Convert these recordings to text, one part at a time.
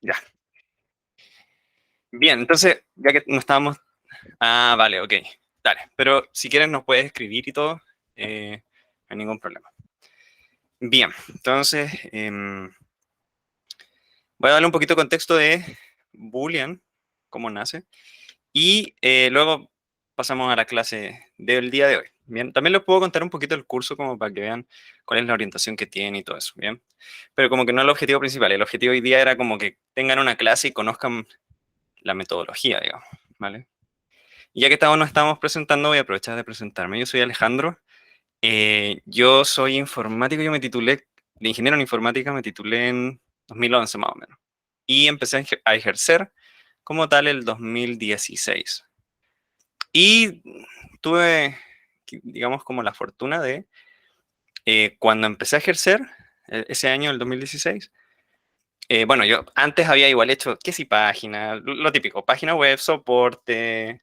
Ya. Bien, entonces, ya que no estábamos... Ah, vale, ok. Dale. Pero si quieres nos puedes escribir y todo. No hay ningún problema. Bien, entonces voy a darle un poquito de contexto de Boolean, cómo nace. Y luego pasamos a la clase del día de hoy. Bien, también les puedo contar un poquito el curso como para que vean cuál es la orientación que tiene y todo eso. Bien, pero como que no es el objetivo principal. El objetivo hoy día era como que tengan una clase y conozcan la metodología, digamos. ¿Vale? Y ya que nos estamos presentando, voy a aprovechar de presentarme. Yo soy Alejandro. Yo soy informático. Yo me titulé de ingeniero en informática, me titulé en 2011 más o menos. Y empecé a ejercer como tal el 2016. Y tuve, digamos, como la fortuna de, cuando empecé a ejercer, ese año, el 2016, bueno, yo antes había igual hecho, qué si página, lo típico, página web, soporte,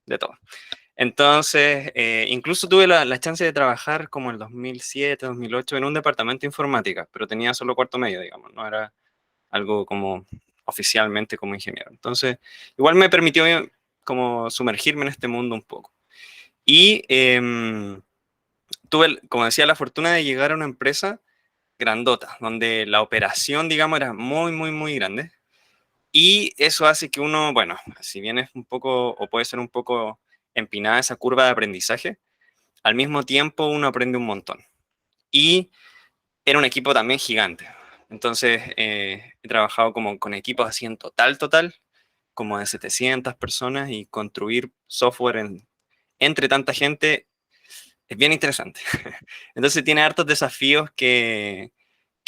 de todo. Entonces, incluso tuve la chance de trabajar como en el 2007, 2008 en un departamento de informática, pero tenía solo cuarto medio, digamos, no era algo como oficialmente como ingeniero. Entonces, igual me permitió como sumergirme en este mundo un poco. Y tuve, como decía, la fortuna de llegar a una empresa grandota, donde la operación, digamos, era muy, muy, muy grande. Y eso hace que uno, bueno, si bien es un poco, o puede ser un poco empinada esa curva de aprendizaje, al mismo tiempo uno aprende un montón. Y era un equipo también gigante. Entonces, he trabajado como con equipos así en total, como de 700 personas y construir software entre tanta gente es bien interesante. Entonces tiene hartos desafíos que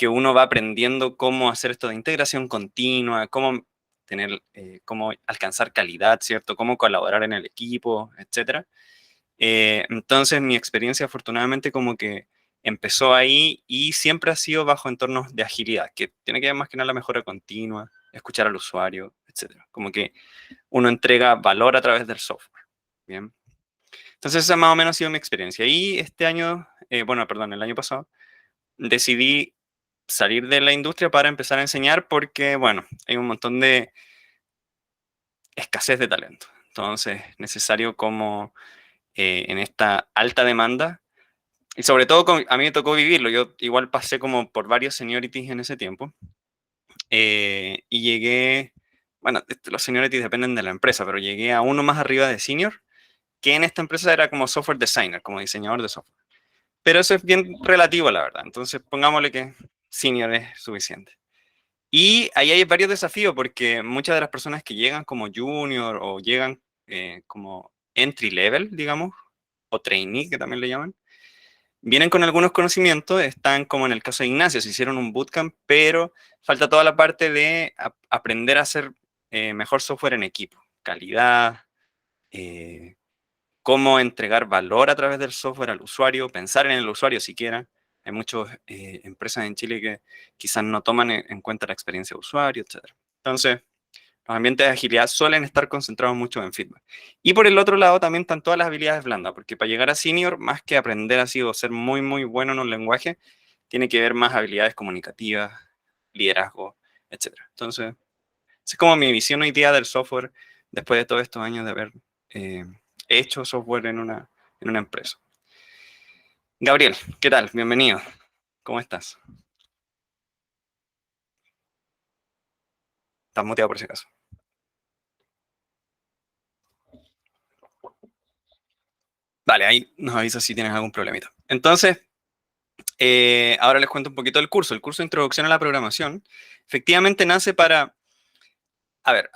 uno va aprendiendo cómo hacer esto de integración continua, cómo tener, cómo alcanzar calidad, ¿cierto? Cómo colaborar en el equipo, etcétera. Entonces mi experiencia afortunadamente como que empezó ahí y siempre ha sido bajo entornos de agilidad, que tiene que ver más que nada la mejora continua, escuchar al usuario, etcétera. Como que uno entrega valor a través del software. Bien. Entonces esa más o menos ha sido mi experiencia. Y este año, bueno, perdón, el año pasado, decidí salir de la industria para empezar a enseñar porque, bueno, hay un montón de escasez de talento. Entonces, necesario como en esta alta demanda, y sobre todo a mí me tocó vivirlo, yo igual pasé como por varios seniorities en ese tiempo, y llegué, bueno, los seniorities dependen de la empresa, pero llegué a uno más arriba de senior, que en esta empresa era como software designer, como diseñador de software. Pero eso es bien relativo, la verdad. Entonces, pongámosle que senior es suficiente. Y ahí hay varios desafíos porque muchas de las personas que llegan como junior o llegan como entry level, digamos, o trainee, que también le llaman, vienen con algunos conocimientos, están como en el caso de Ignacio, se hicieron un bootcamp, pero falta toda la parte de aprender a hacer mejor software en equipo, calidad, eh, cómo entregar valor a través del software al usuario, pensar en el usuario siquiera. Hay muchas empresas en Chile que quizás no toman en cuenta la experiencia de usuario, etc. Entonces, los ambientes de agilidad suelen estar concentrados mucho en feedback. Y por el otro lado también están todas las habilidades blandas, porque para llegar a senior, más que aprender así o ser muy, muy bueno en un lenguaje, tiene que ver más habilidades comunicativas, liderazgo, etc. Entonces, esa es como mi visión hoy día del software después de todos estos años de haber eh, hecho software en una empresa. Gabriel, ¿qué tal? Bienvenido. ¿Cómo estás? ¿Estás muteado por si acaso? Vale, ahí nos avisas si tienes algún problemita. Entonces, ahora les cuento un poquito del curso. El curso de Introducción a la Programación efectivamente nace para, a ver,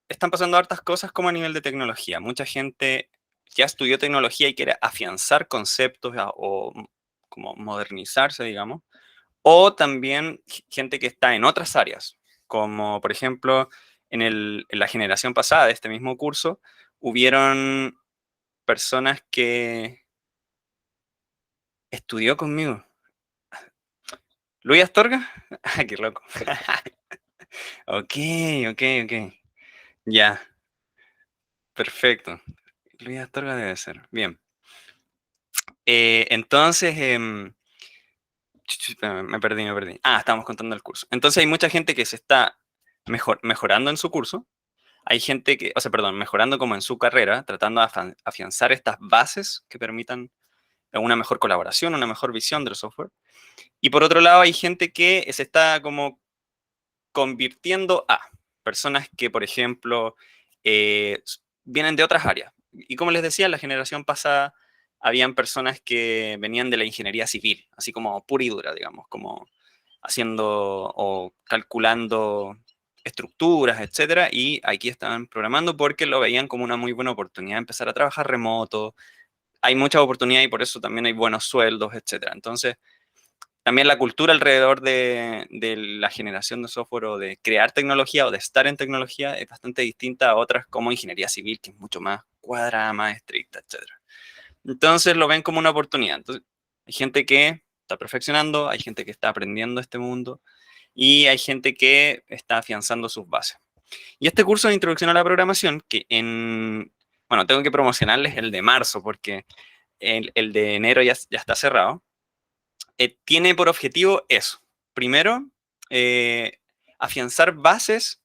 están pasando hartas cosas como a nivel de tecnología. Mucha gente ya estudió tecnología y quiere afianzar conceptos o como modernizarse, digamos. O también gente que está en otras áreas, como por ejemplo en la generación pasada de este mismo curso, hubieron personas que estudió conmigo. ¿Luis Astorga? Ah, qué loco. Ok, ok, ok. Ya, perfecto. Luis Astorga debe ser. Bien. Entonces, me perdí. Ah, estábamos contando el curso. Entonces hay mucha gente que se está mejorando en su curso. Hay gente que, o sea, perdón, mejorando como en su carrera, tratando de afianzar estas bases que permitan una mejor colaboración, una mejor visión del software. Y por otro lado, hay gente que se está como convirtiendo a personas que, por ejemplo, vienen de otras áreas. Y como les decía, en la generación pasada habían personas que venían de la ingeniería civil, así como pura y dura, digamos, como haciendo o calculando estructuras, etcétera, y aquí estaban programando porque lo veían como una muy buena oportunidad de empezar a trabajar remoto. Hay mucha oportunidad y por eso también hay buenos sueldos, etcétera. Entonces, también la cultura alrededor de la generación de software o de crear tecnología o de estar en tecnología es bastante distinta a otras como ingeniería civil, que es mucho más cuadrada, más estricta, etcétera. Entonces lo ven como una oportunidad. Entonces, hay gente que está perfeccionando, hay gente que está aprendiendo este mundo y hay gente que está afianzando sus bases. Y este curso de introducción a la programación, que bueno, tengo que promocionarles el de marzo porque el de enero ya está cerrado, tiene por objetivo eso. Primero, afianzar bases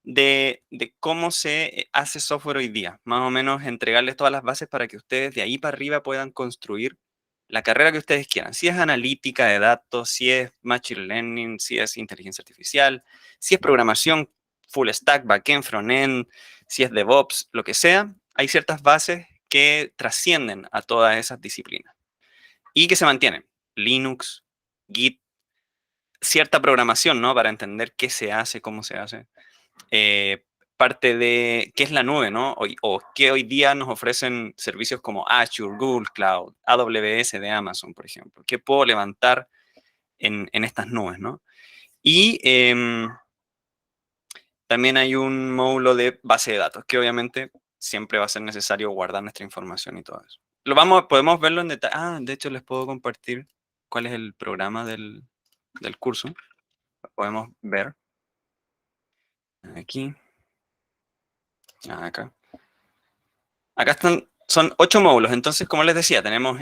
de cómo se hace software hoy día. Más o menos entregarles todas las bases para que ustedes de ahí para arriba puedan construir la carrera que ustedes quieran. Si es analítica de datos, si es machine learning, si es inteligencia artificial, si es programación full stack, backend, frontend, si es DevOps, lo que sea, hay ciertas bases que trascienden a todas esas disciplinas y que se mantienen. Linux, Git, cierta programación, ¿no? Para entender qué se hace, cómo se hace. Parte de qué es la nube, ¿no? O qué hoy día nos ofrecen servicios como Azure, Google Cloud, AWS de Amazon, por ejemplo. ¿Qué puedo levantar en estas nubes, ¿no? Y también hay un módulo de base de datos, que obviamente siempre va a ser necesario guardar nuestra información y todo eso. Podemos verlo en detalle. Ah, de hecho les puedo compartir cuál es el programa del curso. Lo podemos ver aquí, acá. Acá están, son 8 módulos. Entonces, como les decía, tenemos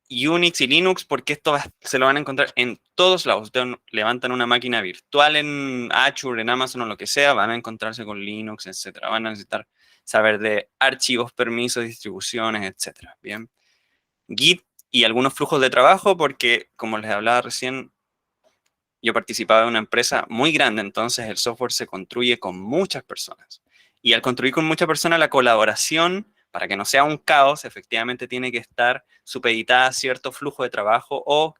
Unix y Linux porque esto se lo van a encontrar en todos lados. Ustedes levantan una máquina virtual en Azure, en Amazon o lo que sea, van a encontrarse con Linux, etcétera. Van a necesitar saber de archivos, permisos, distribuciones, etcétera. Bien. Git y algunos flujos de trabajo porque, como les hablaba recién, yo participaba de una empresa muy grande, entonces el software se construye con muchas personas. Y al construir con muchas personas, la colaboración, para que no sea un caos, efectivamente tiene que estar supeditada a cierto flujo de trabajo o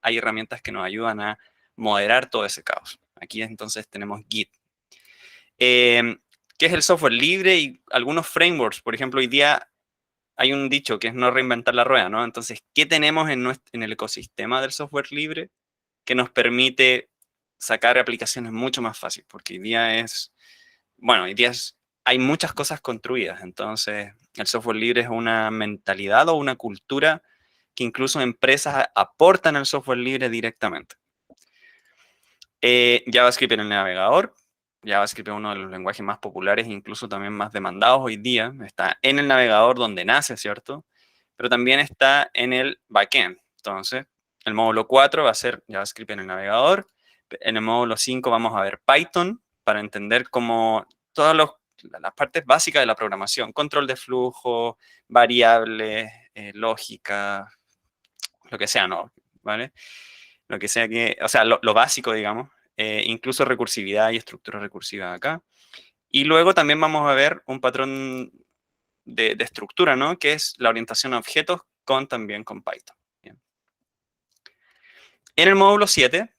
hay herramientas que nos ayudan a moderar todo ese caos. Aquí entonces tenemos Git. ¿Qué es el software libre? Y algunos frameworks, por ejemplo, hoy día hay un dicho que es no reinventar la rueda, ¿no? Entonces, ¿qué tenemos en el ecosistema del software libre que nos permite sacar aplicaciones mucho más fácil? Porque hoy día hay muchas cosas construidas, entonces el software libre es una mentalidad o una cultura que incluso empresas aportan al software libre directamente. JavaScript en el navegador. JavaScript es uno de los lenguajes más populares e incluso también más demandados hoy día. Está en el navegador donde nace, ¿cierto? Pero también está en el backend. Entonces, el módulo 4 va a ser JavaScript en el navegador. En el módulo 5 vamos a ver Python para entender cómo todas las partes básicas de la programación. Control de flujo, variables, lógica, lo que sea, ¿no? ¿Vale? Lo que sea que, o sea, lo básico, digamos, incluso recursividad y estructura recursiva acá. Y luego también vamos a ver un patrón de estructura, ¿no? Que es la orientación a objetos también con Python. Bien. En el módulo 7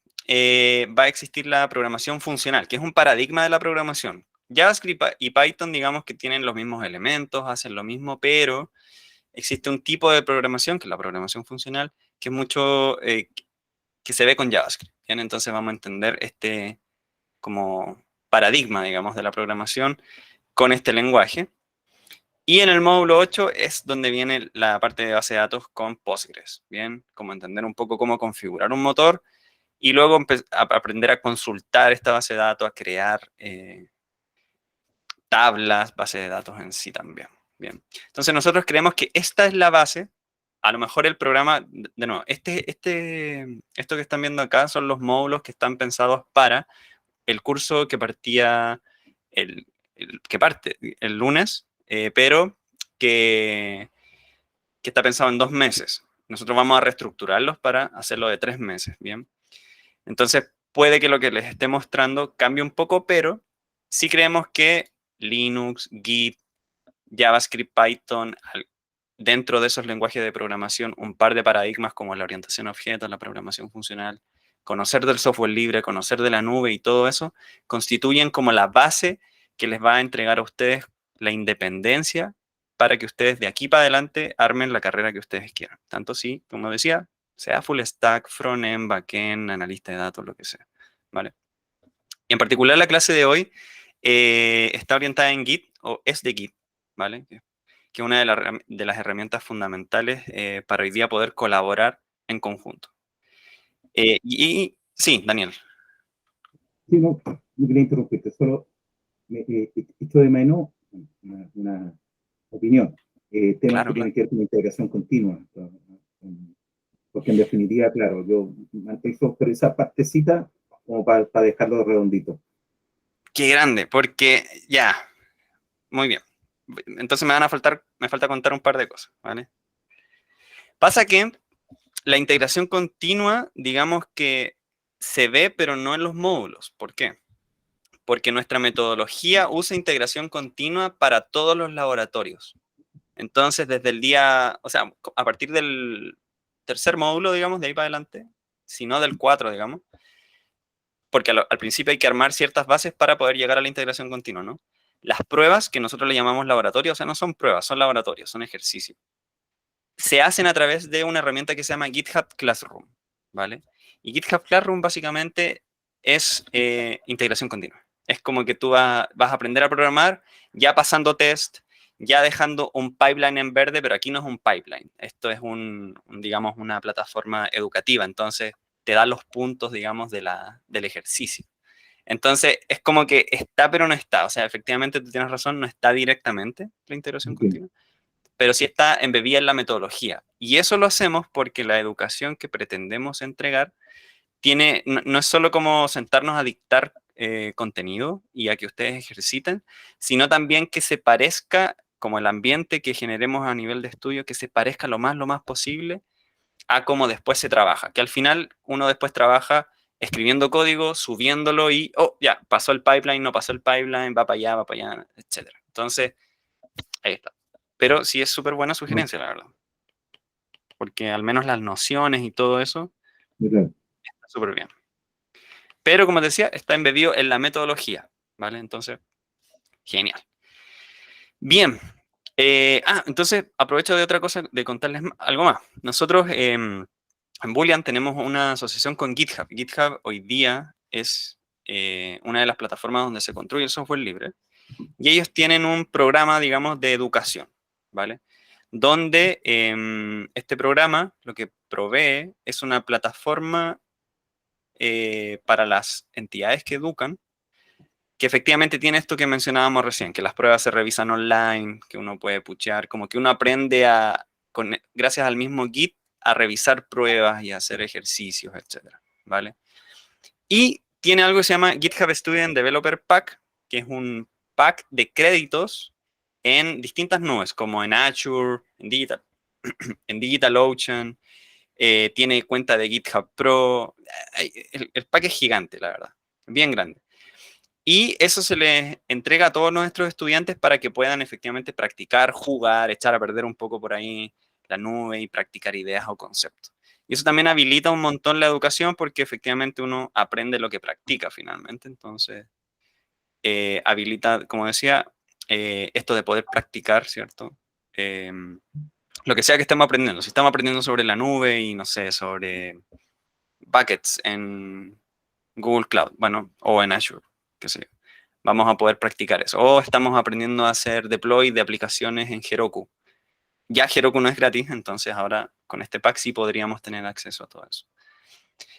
va a existir la programación funcional, que es un paradigma de la programación. JavaScript y Python, digamos que tienen los mismos elementos, hacen lo mismo, pero existe un tipo de programación, que es la programación funcional, que es mucho, que se ve con JavaScript. ¿Bien? Entonces vamos a entender este como paradigma, digamos, de la programación con este lenguaje. Y en el módulo 8 es donde viene la parte de base de datos con Postgres, ¿bien? Como entender un poco cómo configurar un motor y luego aprender a consultar esta base de datos, a crear tablas, base de datos en sí también, ¿bien? Entonces nosotros creemos que esta es la base. A lo mejor el programa, de nuevo, esto que están viendo acá son los módulos que están pensados para el curso que partía, que parte el lunes, pero que está pensado en 2 meses. Nosotros vamos a reestructurarlos para hacerlo de 3 meses, ¿bien? Entonces, puede que lo que les esté mostrando cambie un poco, pero sí creemos que Linux, Git, JavaScript, Python, dentro de esos lenguajes de programación, un par de paradigmas como la orientación a objetos, la programación funcional, conocer del software libre, conocer de la nube y todo eso, constituyen como la base que les va a entregar a ustedes la independencia para que ustedes de aquí para adelante armen la carrera que ustedes quieran. Tanto si, como decía, sea full stack, front-end, back-end, analista de datos, lo que sea. ¿Vale? Y en particular la clase de hoy está orientada en Git o es de Git, ¿vale? Que es una de las herramientas fundamentales para hoy día poder colaborar en conjunto. Sí, Daniel. Sí, no, no quería interrumpirte, solo echo de menos una opinión, temas Claro, que claro. tienen que ver con la integración continua, porque en definitiva, claro, yo empiezo por esa partecita como para dejarlo redondito. Qué grande, porque ya, muy bien. Entonces me falta contar un par de cosas, ¿vale? Pasa que la integración continua, digamos que se ve, pero no en los módulos. ¿Por qué? Porque nuestra metodología usa integración continua para todos los laboratorios. Entonces, desde el día, o sea, a partir del tercer módulo, digamos, de ahí para adelante, si no del 4, digamos, porque al principio hay que armar ciertas bases para poder llegar a la integración continua, ¿no? Las pruebas, que nosotros le llamamos laboratorio, o sea, no son pruebas, son laboratorios, son ejercicios. Se hacen a través de una herramienta que se llama GitHub Classroom, ¿vale? Y GitHub Classroom básicamente es integración continua. Es como que tú vas a aprender a programar ya pasando test, ya dejando un pipeline en verde, pero aquí no es un pipeline. Esto es digamos, una plataforma educativa. Entonces, te da los puntos, digamos, del ejercicio. Entonces, es como que está, pero no está. O sea, efectivamente, tú tienes razón, no está directamente la integración Entiendo. continua, pero sí está embebida en la metodología. Y eso lo hacemos porque la educación que pretendemos entregar no es solo como sentarnos a dictar contenido y a que ustedes ejerciten, sino también que se parezca, como el ambiente que generemos a nivel de estudio, que se parezca lo más posible a cómo después se trabaja. Que al final uno después trabaja escribiendo código, subiéndolo y, oh, ya, pasó el pipeline, no pasó el pipeline, va para allá, etc. Entonces, ahí está. Pero sí es súper buena No, sugerencia, la verdad. Porque al menos las nociones y todo eso, muy claro. está súper bien. Pero como te decía, está embebido en la metodología, ¿vale? Entonces, genial. Bien. Entonces aprovecho de otra cosa, de contarles algo más. Nosotros en Boolean tenemos una asociación con GitHub. GitHub hoy día es una de las plataformas donde se construye el software libre. Y ellos tienen un programa, digamos, de educación, ¿vale? Donde este programa lo que provee es una plataforma para las entidades que educan, que efectivamente tiene esto que mencionábamos recién, que las pruebas se revisan online, que uno puede puchear, como que uno aprende gracias al mismo Git, a revisar pruebas y a hacer ejercicios, etcétera, ¿vale? Y tiene algo que se llama GitHub Student Developer Pack, que es un pack de créditos en distintas nubes, como en Azure, en DigitalOcean, tiene cuenta de GitHub Pro. El pack es gigante, la verdad, bien grande. Y eso se les entrega a todos nuestros estudiantes para que puedan efectivamente practicar, jugar, echar a perder un poco por ahí la nube y practicar ideas o conceptos. Y eso también habilita un montón la educación porque efectivamente uno aprende lo que practica finalmente. Entonces, habilita, como decía, esto de poder practicar, ¿cierto? Lo que sea que estemos aprendiendo. Si estamos aprendiendo sobre la nube y, no sé, sobre buckets en Google Cloud, bueno, o en Azure, qué sé yo, vamos a poder practicar eso. O estamos aprendiendo a hacer deploy de aplicaciones en Heroku. Ya Heroku no es gratis, entonces ahora con este pack sí podríamos tener acceso a todo eso.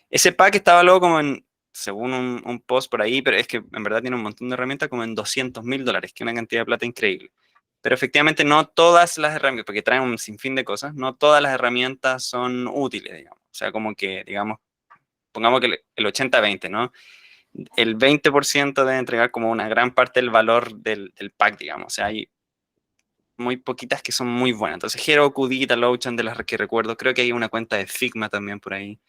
Ese pack estaba luego como en, según un post por ahí, pero es que en verdad tiene un montón de herramientas, como en $200.000, que es una cantidad de plata increíble. Pero efectivamente no todas las herramientas, porque traen un sinfín de cosas, no todas las herramientas son útiles, digamos. O sea, como que, digamos, pongamos que el 80-20, ¿no? el 20% debe entregar como una gran parte del valor del pack, digamos. O sea, hay muy poquitas que son muy buenas. Entonces, Heroku, DigitalOcean, de las que recuerdo, creo que hay una cuenta de Figma también por ahí.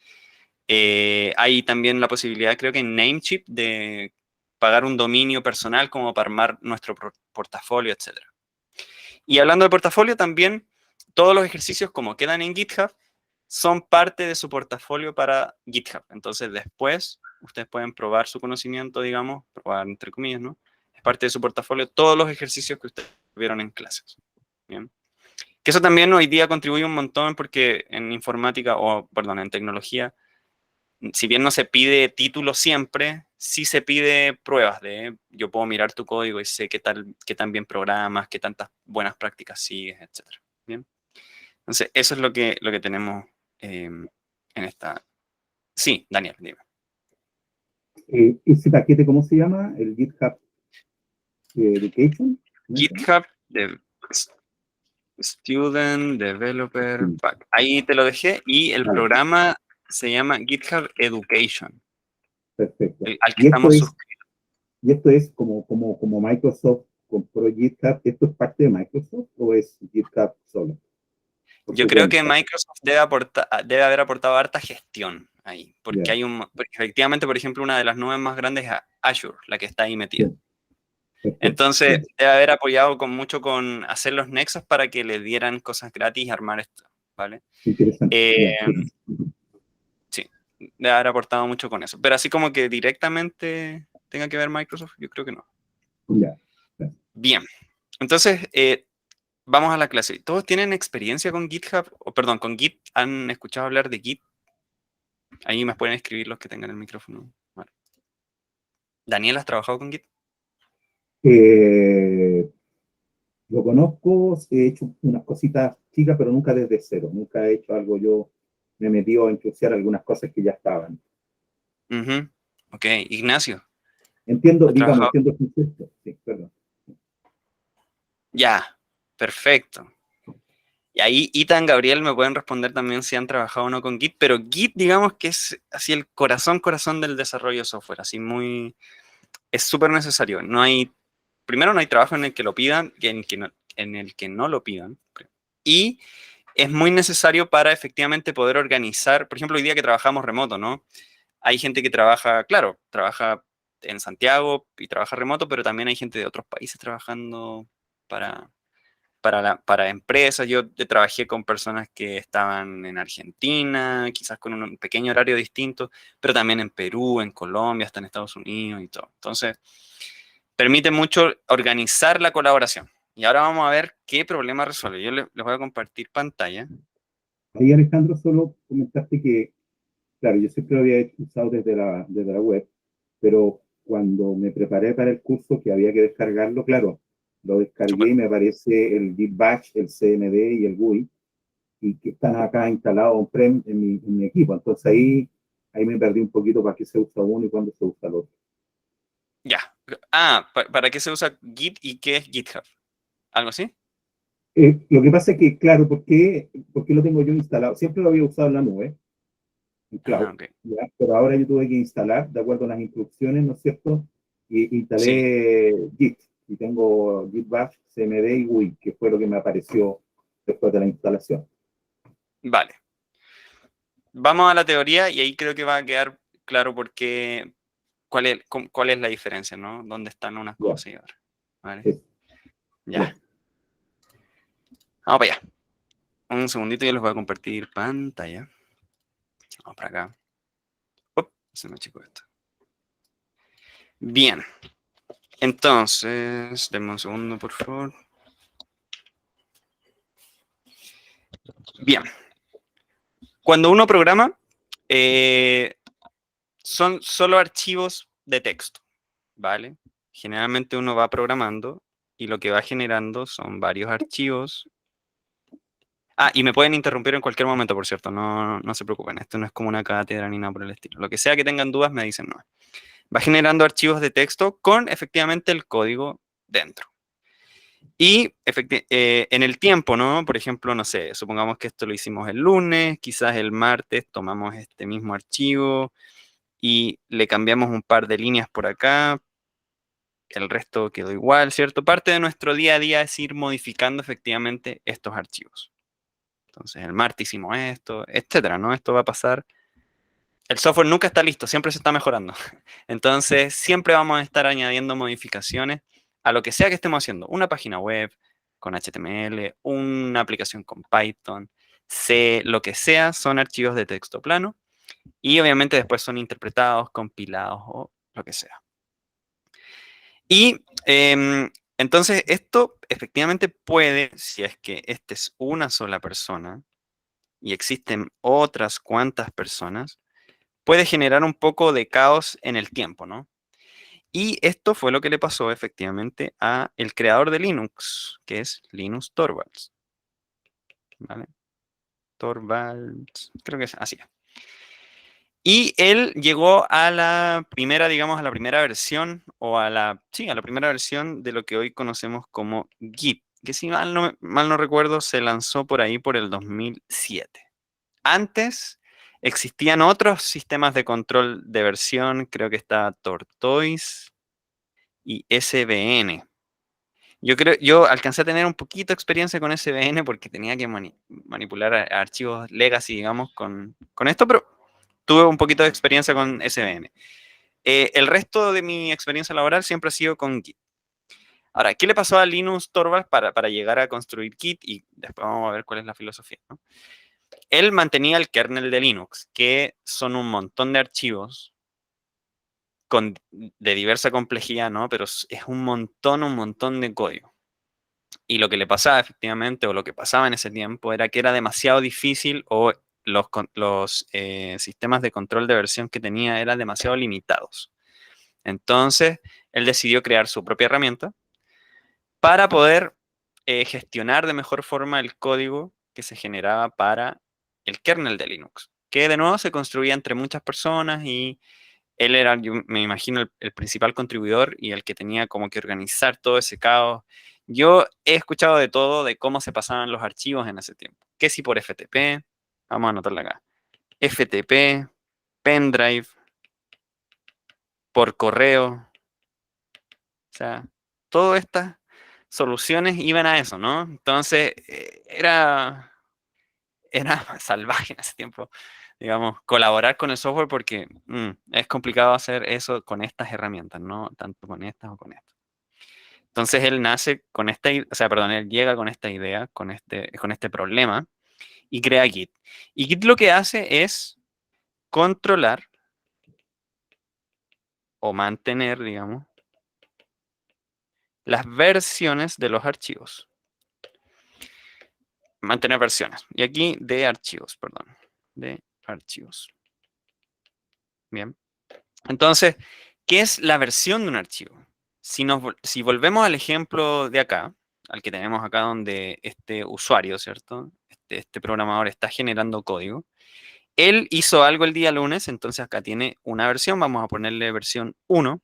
Hay también la posibilidad, creo que en Namecheap, de pagar un dominio personal como para armar nuestro portafolio, etc. Y hablando de portafolio, también todos los ejercicios como quedan en GitHub son parte de su portafolio para GitHub. Entonces, después ustedes pueden probar su conocimiento, digamos, probar entre comillas, ¿no? Es parte de su portafolio todos los ejercicios que ustedes vieron en clases. Bien. Que eso también hoy día contribuye un montón porque en informática, o perdón, en tecnología, si bien no se pide título siempre, sí se pide pruebas de yo puedo mirar tu código y sé qué tan bien programas, qué tantas buenas prácticas sigues, etcétera. Bien. Entonces, eso es lo que tenemos en esta. Sí, Daniel, dime. Ese paquete, ¿cómo se llama? El GitHub Education. ¿No es eso? GitHub de Student Developer Sí, Pack. Ahí te lo dejé y el vale, programa se llama GitHub Education, perfecto. al que estamos suscritos. Y esto es como Microsoft compró GitHub, ¿esto es parte de Microsoft o es GitHub solo? Por Yo su creo que cuenta. Microsoft debe haber aportado harta gestión ahí, porque Ya, porque efectivamente, por ejemplo, una de las nubes más grandes es Azure, la que está ahí sí, metida. perfecto. Entonces, Ya, debe haber apoyado mucho con hacer los nexos para que le dieran cosas gratis y armar esto, ¿vale? interesante. Eh, Ya, sí, sí, debe haber aportado mucho con eso. Pero así como que directamente tenga que ver Microsoft, yo creo que no. ya, ya. Bien, entonces, vamos a la clase. ¿Todos tienen experiencia con GitHub? O perdón, con Git. ¿Han escuchado hablar de Git? Ahí me pueden escribir los que tengan el micrófono. Bueno. Daniel, ¿has trabajado con Git? Eh, lo conozco, he hecho unas cositas chicas, pero nunca desde cero. Nunca he hecho algo yo, me he metido a ensuciar algunas cosas que ya estaban. Ujú. Ok, Ignacio, Entiendo, ¿has digamos, trabajado? entiendo el concepto. Sí, perdón. Ya, perfecto. Y ahí Ethan, Gabriel me pueden responder también si han trabajado o no con Git, pero Git, digamos que es así el corazón del desarrollo de software, así muy, es súper necesario. Primero no hay trabajo en el que lo pidan, en el que no lo pidan. Y es muy necesario para efectivamente poder organizar, por ejemplo, hoy día que trabajamos remoto, ¿no? Hay gente que trabaja, claro, trabaja en Santiago y trabaja remoto, pero también hay gente de otros países trabajando para, para empresas. Yo trabajé con personas que estaban en Argentina, quizás con un pequeño horario distinto, pero también en Perú, en Colombia, hasta en Estados Unidos y todo. Entonces, permite mucho organizar la colaboración. Y ahora vamos a ver qué problema resuelve. Yo les voy a compartir pantalla. Ahí, Alejandro, solo comentaste que, claro, yo siempre lo había usado desde la web, pero cuando me preparé para el curso que había que descargarlo, claro, lo Súper. descargué y me aparece el Git Bash, el CMD y el GUI, y que están acá instalados on-prem en mi equipo. Entonces ahí me perdí un poquito para qué se usa uno y cuándo se usa el otro. Ya. Ah, ¿para qué se usa Git y qué es GitHub? ¿Algo así? Lo que pasa es que, claro, por qué lo tengo yo instalado? Siempre lo había usado en la nube, en Ah, cloud, ok. ¿ya? Pero ahora yo tuve que instalar, de acuerdo a las instrucciones, ¿no es cierto? Y Sí, instalé Git, y tengo Git Bash, CMD y GUI, que fue lo que me apareció después de la instalación. vale. Vamos a la teoría y ahí creo que va a quedar claro cuál es la diferencia, ¿no? ¿Dónde están unas Ya, cosas y otras? ¿Vale? es, ya. Ya. Vamos para allá. Un segundito, yo les voy a compartir pantalla. Vamos para acá. Se me achicó esto. Bien. Entonces, denme un segundo, por favor. Bien. Cuando uno programa, eh, son solo archivos de texto, ¿vale? Generalmente uno va programando y lo que va generando son varios archivos. Ah, y me pueden interrumpir en cualquier momento, por cierto, no se preocupen, esto no es como una cátedra ni nada por el estilo. Lo que sea que tengan dudas, me dicen no. Va generando archivos de texto con efectivamente el código dentro. Y en el tiempo, ¿no? Por ejemplo, no sé, supongamos que esto lo hicimos el lunes, quizás el martes tomamos este mismo archivo, y le cambiamos un par de líneas por acá, el resto quedó igual, ¿cierto? Parte de nuestro día a día es ir modificando efectivamente estos archivos. Entonces, el martes hicimos esto, etcétera, ¿no? Esto va a pasar. El software nunca está listo, siempre se está mejorando. Entonces, siempre vamos a estar añadiendo modificaciones a lo que sea que estemos haciendo. Una página web con HTML, una aplicación con Python, C, lo que sea, son archivos de texto plano. Y obviamente después son interpretados, compilados o lo que sea. Y entonces esto efectivamente puede, si es que esta es una sola persona y existen otras cuantas personas, puede generar un poco de caos en el tiempo, ¿no? Y esto fue lo que le pasó efectivamente a el creador de Linux, que es Linus Torvalds. ¿Vale? Torvalds, creo que es así. Y él llegó a la primera, digamos, a la primera versión, o a la, sí, a la primera versión de lo que hoy conocemos como Git, que si mal no recuerdo, se lanzó por ahí por el 2007. Antes existían otros sistemas de control de versión, creo que está Tortoise y SVN. Yo alcancé a tener un poquito de experiencia con SVN porque tenía que manipular archivos legacy, digamos, con esto, pero tuve un poquito de experiencia con SVN. El resto de mi experiencia laboral siempre ha sido con Git. Ahora, ¿qué le pasó a Linus Torvalds para llegar a construir Git? Y después vamos a ver cuál es la filosofía, ¿no? Él mantenía el kernel de Linux, que son un montón de archivos de diversa complejidad, ¿no? Pero es un montón de código. Y lo que le pasaba efectivamente, o lo que pasaba en ese tiempo, era que era demasiado difícil o los sistemas de control de versión que tenía eran demasiado limitados. Entonces, él decidió crear su propia herramienta para poder gestionar de mejor forma el código que se generaba para el kernel de Linux, que de nuevo se construía entre muchas personas y él era, yo me imagino, el principal contribuidor y el que tenía como que organizar todo ese caos. Yo he escuchado de todo, de cómo se pasaban los archivos en ese tiempo. Que si por FTP, vamos a anotarla acá, FTP, pendrive, por correo, o sea, todas estas soluciones iban a eso, ¿no? Entonces, era salvaje en ese tiempo, digamos, colaborar con el software porque es complicado hacer eso con estas herramientas, ¿no? Tanto con estas o con estas. Entonces él nace con esta, o sea, perdón, él llega con esta idea, con este problema y crea Git. Y Git lo que hace es controlar o mantener, digamos, las versiones de los archivos. Mantener versiones. Y aquí de archivos, perdón. De archivos. Bien. Entonces, ¿qué es la versión de un archivo? Si volvemos al ejemplo de acá, al que tenemos acá donde este usuario, ¿cierto? Este programador está generando código. Él hizo algo el día lunes, entonces acá tiene una versión, vamos a ponerle versión 1.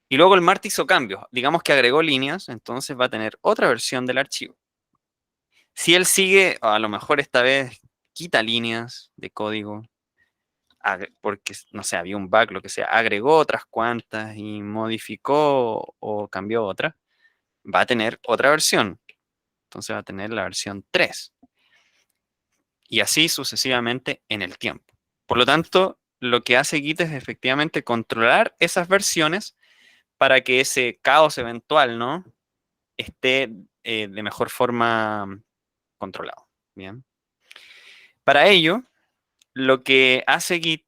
Y luego el martes hizo cambios, digamos que agregó líneas, entonces va a tener otra versión del archivo. Si él sigue, a lo mejor esta vez quita líneas de código, porque, no sé, había un bug, lo que sea, agregó otras cuantas y modificó o cambió otra, va a tener otra versión. Entonces va a tener la versión 3. Y así sucesivamente en el tiempo. Por lo tanto, lo que hace Git es efectivamente controlar esas versiones para que ese caos eventual, ¿no?, esté de mejor forma controlado. Bien. Para ello, lo que hace Git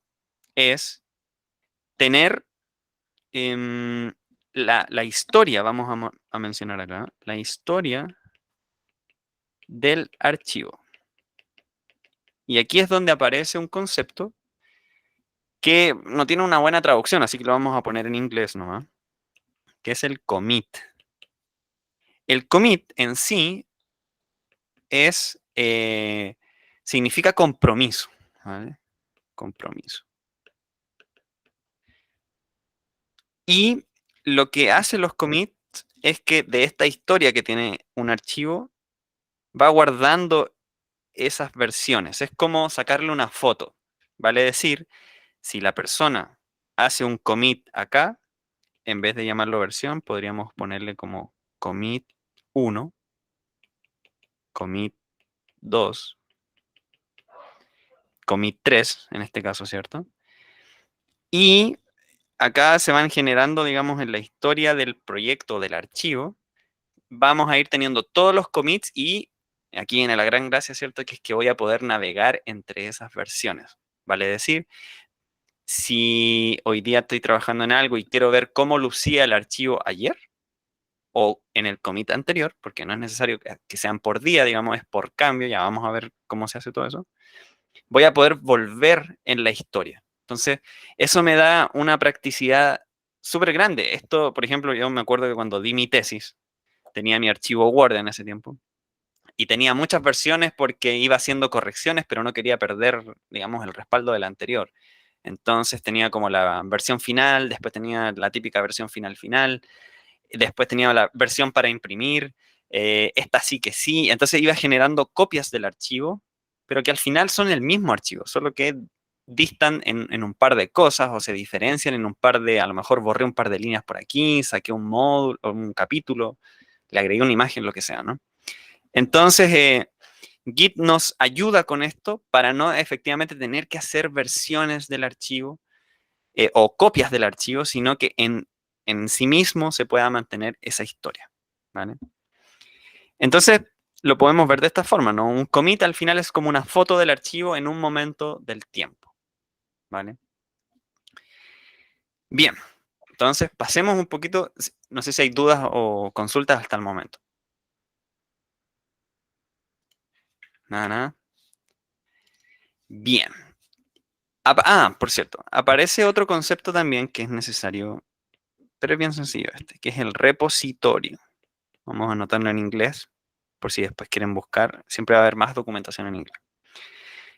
es tener la historia, vamos a mencionar acá, la historia del archivo. Y aquí es donde aparece un concepto que no tiene una buena traducción, así que lo vamos a poner en inglés nomás, que es el commit. El commit en sí significa compromiso, ¿vale? Compromiso. Y lo que hacen los commits es que de esta historia que tiene un archivo, va guardando esas versiones. Es como sacarle una foto, vale decir, Si la persona hace un commit acá, en vez de llamarlo versión, podríamos ponerle como commit 1, commit 2, commit 3, en este caso, ¿cierto? Y acá se van generando, digamos, en la historia del proyecto, del archivo, vamos a ir teniendo todos los commits y aquí viene la gran gracia, ¿cierto? Que es que voy a poder navegar entre esas versiones. Vale decir, si hoy día estoy trabajando en algo y quiero ver cómo lucía el archivo ayer o en el commit anterior, porque no es necesario que sean por día, digamos, es por cambio, ya vamos a ver cómo se hace todo eso, voy a poder volver en la historia. Entonces, eso me da una practicidad súper grande. Esto, por ejemplo, yo me acuerdo que cuando di mi tesis, tenía mi archivo Word en ese tiempo, y tenía muchas versiones porque iba haciendo correcciones, pero no quería perder, digamos, el respaldo de la anterior. Entonces tenía como la versión final, después tenía la típica versión final final, después tenía la versión para imprimir, esta sí que sí. Entonces iba generando copias del archivo, pero que al final son el mismo archivo, solo que distan en un par de cosas o se diferencian en un par de, a lo mejor borré un par de líneas por aquí, saqué un módulo, un capítulo, le agregué una imagen, lo que sea, ¿no? Entonces, Git nos ayuda con esto para no efectivamente tener que hacer versiones del archivo o copias del archivo, sino que en sí mismo se pueda mantener esa historia. ¿Vale? Entonces, lo podemos ver de esta forma, ¿no? Un commit al final es como una foto del archivo en un momento del tiempo. ¿Vale? Bien, entonces pasemos un poquito, no sé si hay dudas o consultas hasta el momento. Nada, nada. Bien. Por cierto, aparece otro concepto también que es necesario, pero es bien sencillo este, que es el repositorio. Vamos a anotarlo en inglés, por si después quieren buscar, siempre va a haber más documentación en inglés.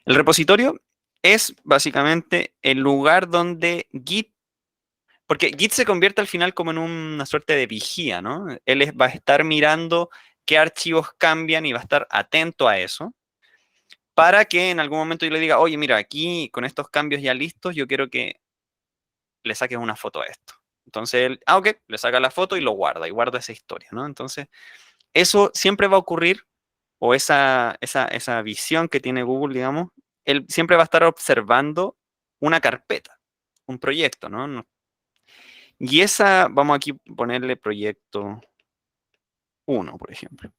El repositorio es básicamente el lugar donde Git, porque Git se convierte al final como en una suerte de vigía, ¿no? Va a estar mirando qué archivos cambian y va a estar atento a eso, para que en algún momento yo le diga, oye, mira, aquí con estos cambios ya listos, yo quiero que le saques una foto a esto. Entonces él, ok, le saca la foto y guarda esa historia, ¿no? Entonces, eso siempre va a ocurrir, o esa visión que tiene Google, digamos, él siempre va a estar observando una carpeta, un proyecto, ¿no? Y esa, vamos aquí a ponerle proyecto 1, por ejemplo.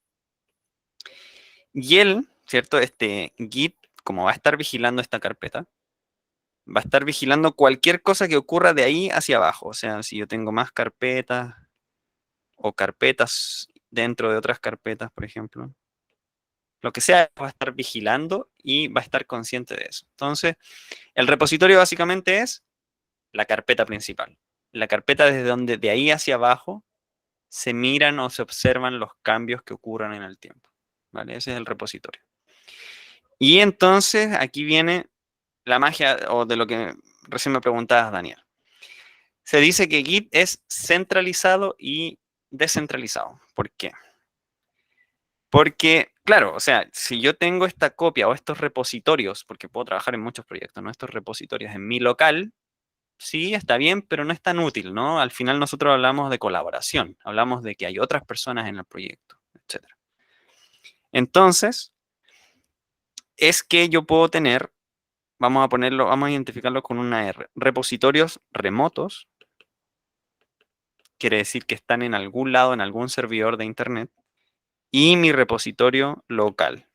Y él, ¿cierto? Este Git, como va a estar vigilando esta carpeta, va a estar vigilando cualquier cosa que ocurra de ahí hacia abajo. O sea, si yo tengo más carpetas o carpetas dentro de otras carpetas, por ejemplo, lo que sea, va a estar vigilando y va a estar consciente de eso. Entonces, el repositorio básicamente es la carpeta principal. La carpeta desde donde de ahí hacia abajo se miran o se observan los cambios que ocurran en el tiempo. ¿Vale? Ese es el repositorio. Y entonces aquí viene la magia o de lo que recién me preguntabas, Daniel. Se dice que Git es centralizado y descentralizado. ¿Por qué? Porque, claro, o sea, si yo tengo esta copia o estos repositorios, porque puedo trabajar en muchos proyectos, ¿no? Estos repositorios en mi local, sí, está bien, pero no es tan útil, ¿no? Al final nosotros hablamos de colaboración, hablamos de que hay otras personas en el proyecto, etcétera. Entonces, es que yo puedo tener, vamos a ponerlo, vamos a identificarlo con una R, repositorios remotos, quiere decir que están en algún lado, en algún servidor de Internet, y mi repositorio local.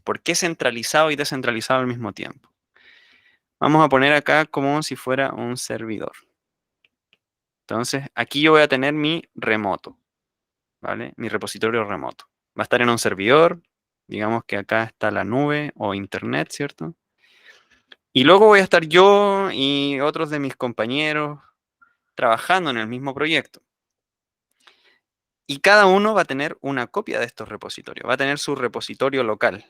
¿Por qué centralizado y descentralizado al mismo tiempo? Vamos a poner acá como si fuera un servidor. Entonces, aquí yo voy a tener mi remoto, ¿vale? Mi repositorio remoto. Va a estar en un servidor, digamos que acá está la nube o internet, ¿cierto? Y luego voy a estar yo y otros de mis compañeros trabajando en el mismo proyecto. Y cada uno va a tener una copia de estos repositorios, va a tener su repositorio local.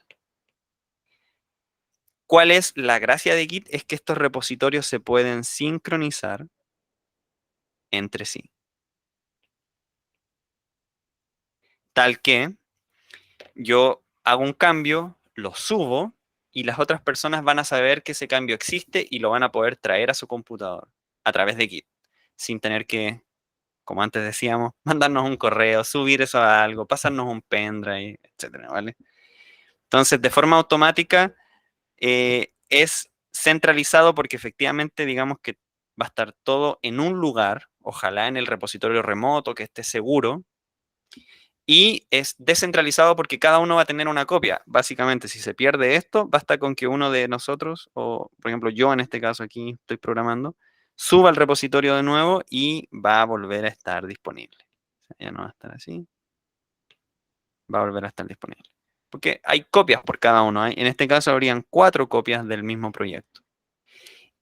¿Cuál es la gracia de Git? Es que estos repositorios se pueden sincronizar entre sí. Tal que yo hago un cambio, lo subo y las otras personas van a saber que ese cambio existe y lo van a poder traer a su computador a través de Git, sin tener que, como antes decíamos, mandarnos un correo, subir eso a algo, pasarnos un pendrive, etcétera, ¿vale? Entonces, de forma automática, es centralizado porque efectivamente, digamos que va a estar todo en un lugar, ojalá en el repositorio remoto, que esté seguro, y es descentralizado porque cada uno va a tener una copia. Básicamente, si se pierde esto, basta con que uno de nosotros, o por ejemplo yo en este caso aquí estoy programando, suba al repositorio de nuevo y va a volver a estar disponible. O sea, ya no va a estar así, va a volver a estar disponible. Porque hay copias por cada uno. En este caso habrían 4 copias del mismo proyecto.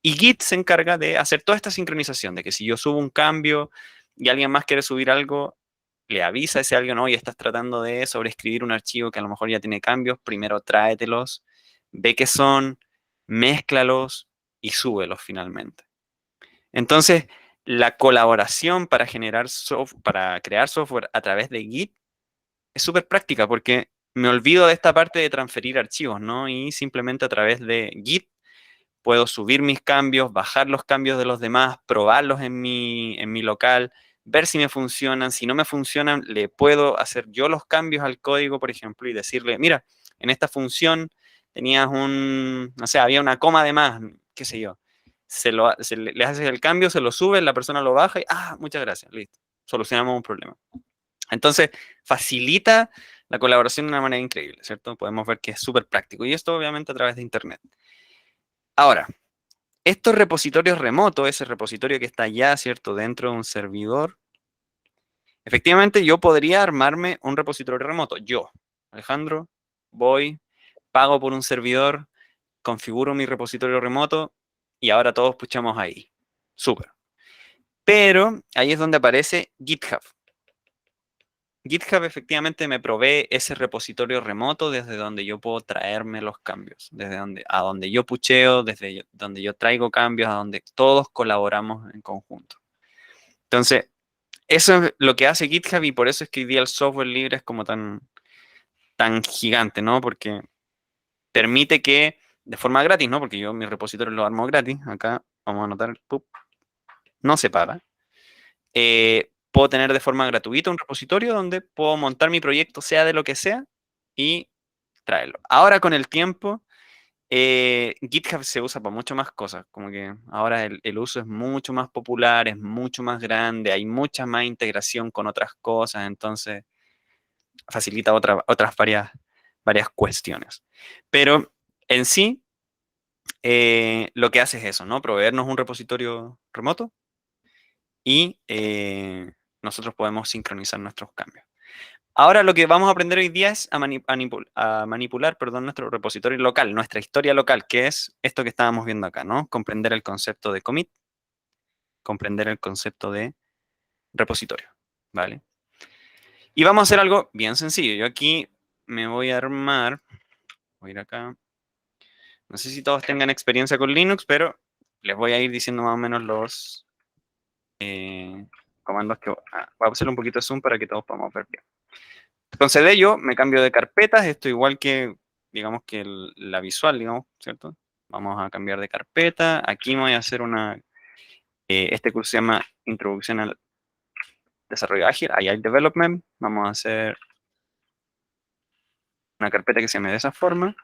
Y Git se encarga de hacer toda esta sincronización, de que si yo subo un cambio y alguien más quiere subir algo, le avisa a ese alguien, oye, estás tratando de sobreescribir un archivo que a lo mejor ya tiene cambios, primero tráetelos, ve qué son, mézclalos y súbelos finalmente. Entonces, la colaboración para para crear software a través de Git es súper práctica porque me olvido de esta parte de transferir archivos, ¿no? Y simplemente a través de Git puedo subir mis cambios, bajar los cambios de los demás, probarlos en mi local, ver si me funcionan. Si no me funcionan, le puedo hacer yo los cambios al código, por ejemplo, y decirle, mira, en esta función tenías no sé, había una coma de más, qué sé yo. Le haces el cambio, se lo sube, la persona lo baja y, muchas gracias, listo, solucionamos un problema. Entonces, facilita la colaboración de una manera increíble, ¿cierto? Podemos ver que es súper práctico y esto obviamente a través de Internet. Ahora, estos repositorios remotos, ese repositorio que está ya, ¿cierto?, dentro de un servidor, efectivamente yo podría armarme un repositorio remoto. Yo, Alejandro, voy, pago por un servidor, configuro mi repositorio remoto y ahora todos puchamos ahí. Súper. Pero ahí es donde aparece GitHub. GitHub efectivamente me provee ese repositorio remoto desde donde yo puedo traerme los cambios, a donde yo pucheo, desde donde yo traigo cambios, a donde todos colaboramos en conjunto. Entonces, eso es lo que hace GitHub y por eso es que hoy día el software libre es como tan gigante, ¿no? Porque permite que de forma gratis, ¿no? Porque yo mi repositorio lo armo gratis. Acá vamos a anotar, ¡pup! No se paga. Puedo tener de forma gratuita un repositorio donde puedo montar mi proyecto, sea de lo que sea, y traerlo. Ahora con el tiempo, GitHub se usa para mucho más cosas, como que ahora el uso es mucho más popular, es mucho más grande, hay mucha más integración con otras cosas, entonces facilita otras varias cuestiones. Pero en sí, lo que hace es eso, ¿no? Proveernos un repositorio remoto y nosotros podemos sincronizar nuestros cambios. Ahora lo que vamos a aprender hoy día es a manipular, perdón, nuestro repositorio local, nuestra historia local, que es esto que estábamos viendo acá, ¿no? Comprender el concepto de commit, comprender el concepto de repositorio, ¿vale? Y vamos a hacer algo bien sencillo. Yo aquí me voy a armar, voy a ir acá. No sé si todos tengan experiencia con Linux, pero les voy a ir diciendo más o menos los comandos que... voy a hacerle un poquito de zoom para que todos podamos ver bien. Entonces de ello me cambio de carpetas, esto igual que, digamos que la visual, digamos, ¿cierto? Vamos a cambiar de carpeta, aquí me voy a hacer este curso se llama Introducción al Desarrollo Ágil, Agile Development, vamos a hacer una carpeta que se llame de esa forma.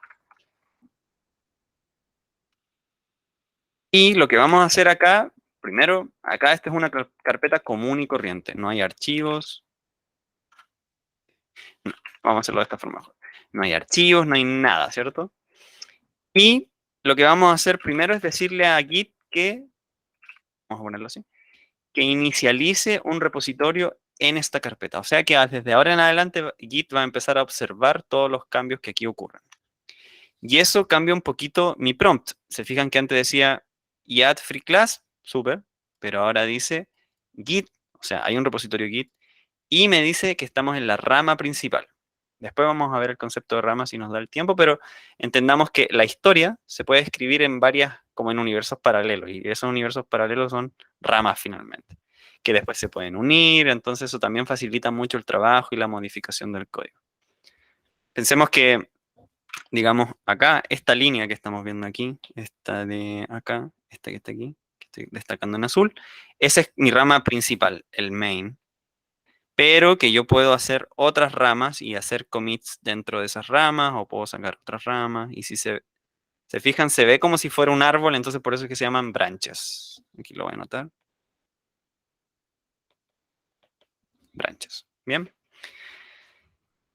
Y lo que vamos a hacer acá, primero, acá esta es una carpeta común y corriente, no hay archivos, no, vamos a hacerlo de esta forma. No hay archivos, no hay nada, ¿cierto? Y lo que vamos a hacer primero es decirle a Git que, vamos a ponerlo así, que inicialice un repositorio en esta carpeta. O sea que desde ahora en adelante Git va a empezar a observar todos los cambios que aquí ocurren. Y eso cambia un poquito mi prompt. Se fijan que antes decía y add free class, súper, pero ahora dice Git, o sea, hay un repositorio Git, y me dice que estamos en la rama principal. Después vamos a ver el concepto de rama si nos da el tiempo, pero entendamos que la historia se puede escribir en varias, como en universos paralelos, y esos universos paralelos son ramas finalmente, que después se pueden unir, entonces eso también facilita mucho el trabajo y la modificación del código. Pensemos que digamos, acá, esta línea que estamos viendo aquí, esta de acá, esta que está aquí, que estoy destacando en azul, esa es mi rama principal, el main, pero que yo puedo hacer otras ramas y hacer commits dentro de esas ramas, o puedo sacar otras ramas, y si se fijan, se ve como si fuera un árbol, entonces por eso es que se llaman branches. Aquí lo voy a anotar. Branches. Bien.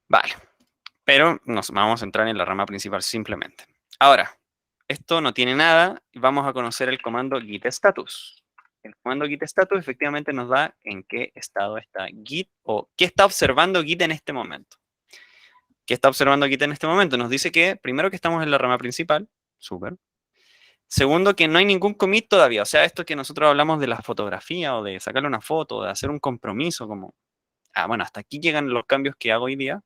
Vale. Pero nos vamos a entrar en la rama principal simplemente. Ahora, esto no tiene nada. Vamos a conocer el comando git status. El comando git status efectivamente nos da en qué estado está Git o qué está observando Git en este momento. ¿Qué está observando Git en este momento? Nos dice que primero que estamos en la rama principal. Súper. Segundo, que no hay ningún commit todavía. O sea, esto que nosotros hablamos de la fotografía o de sacarle una foto, de hacer un compromiso, como, bueno, hasta aquí llegan los cambios que hago hoy día.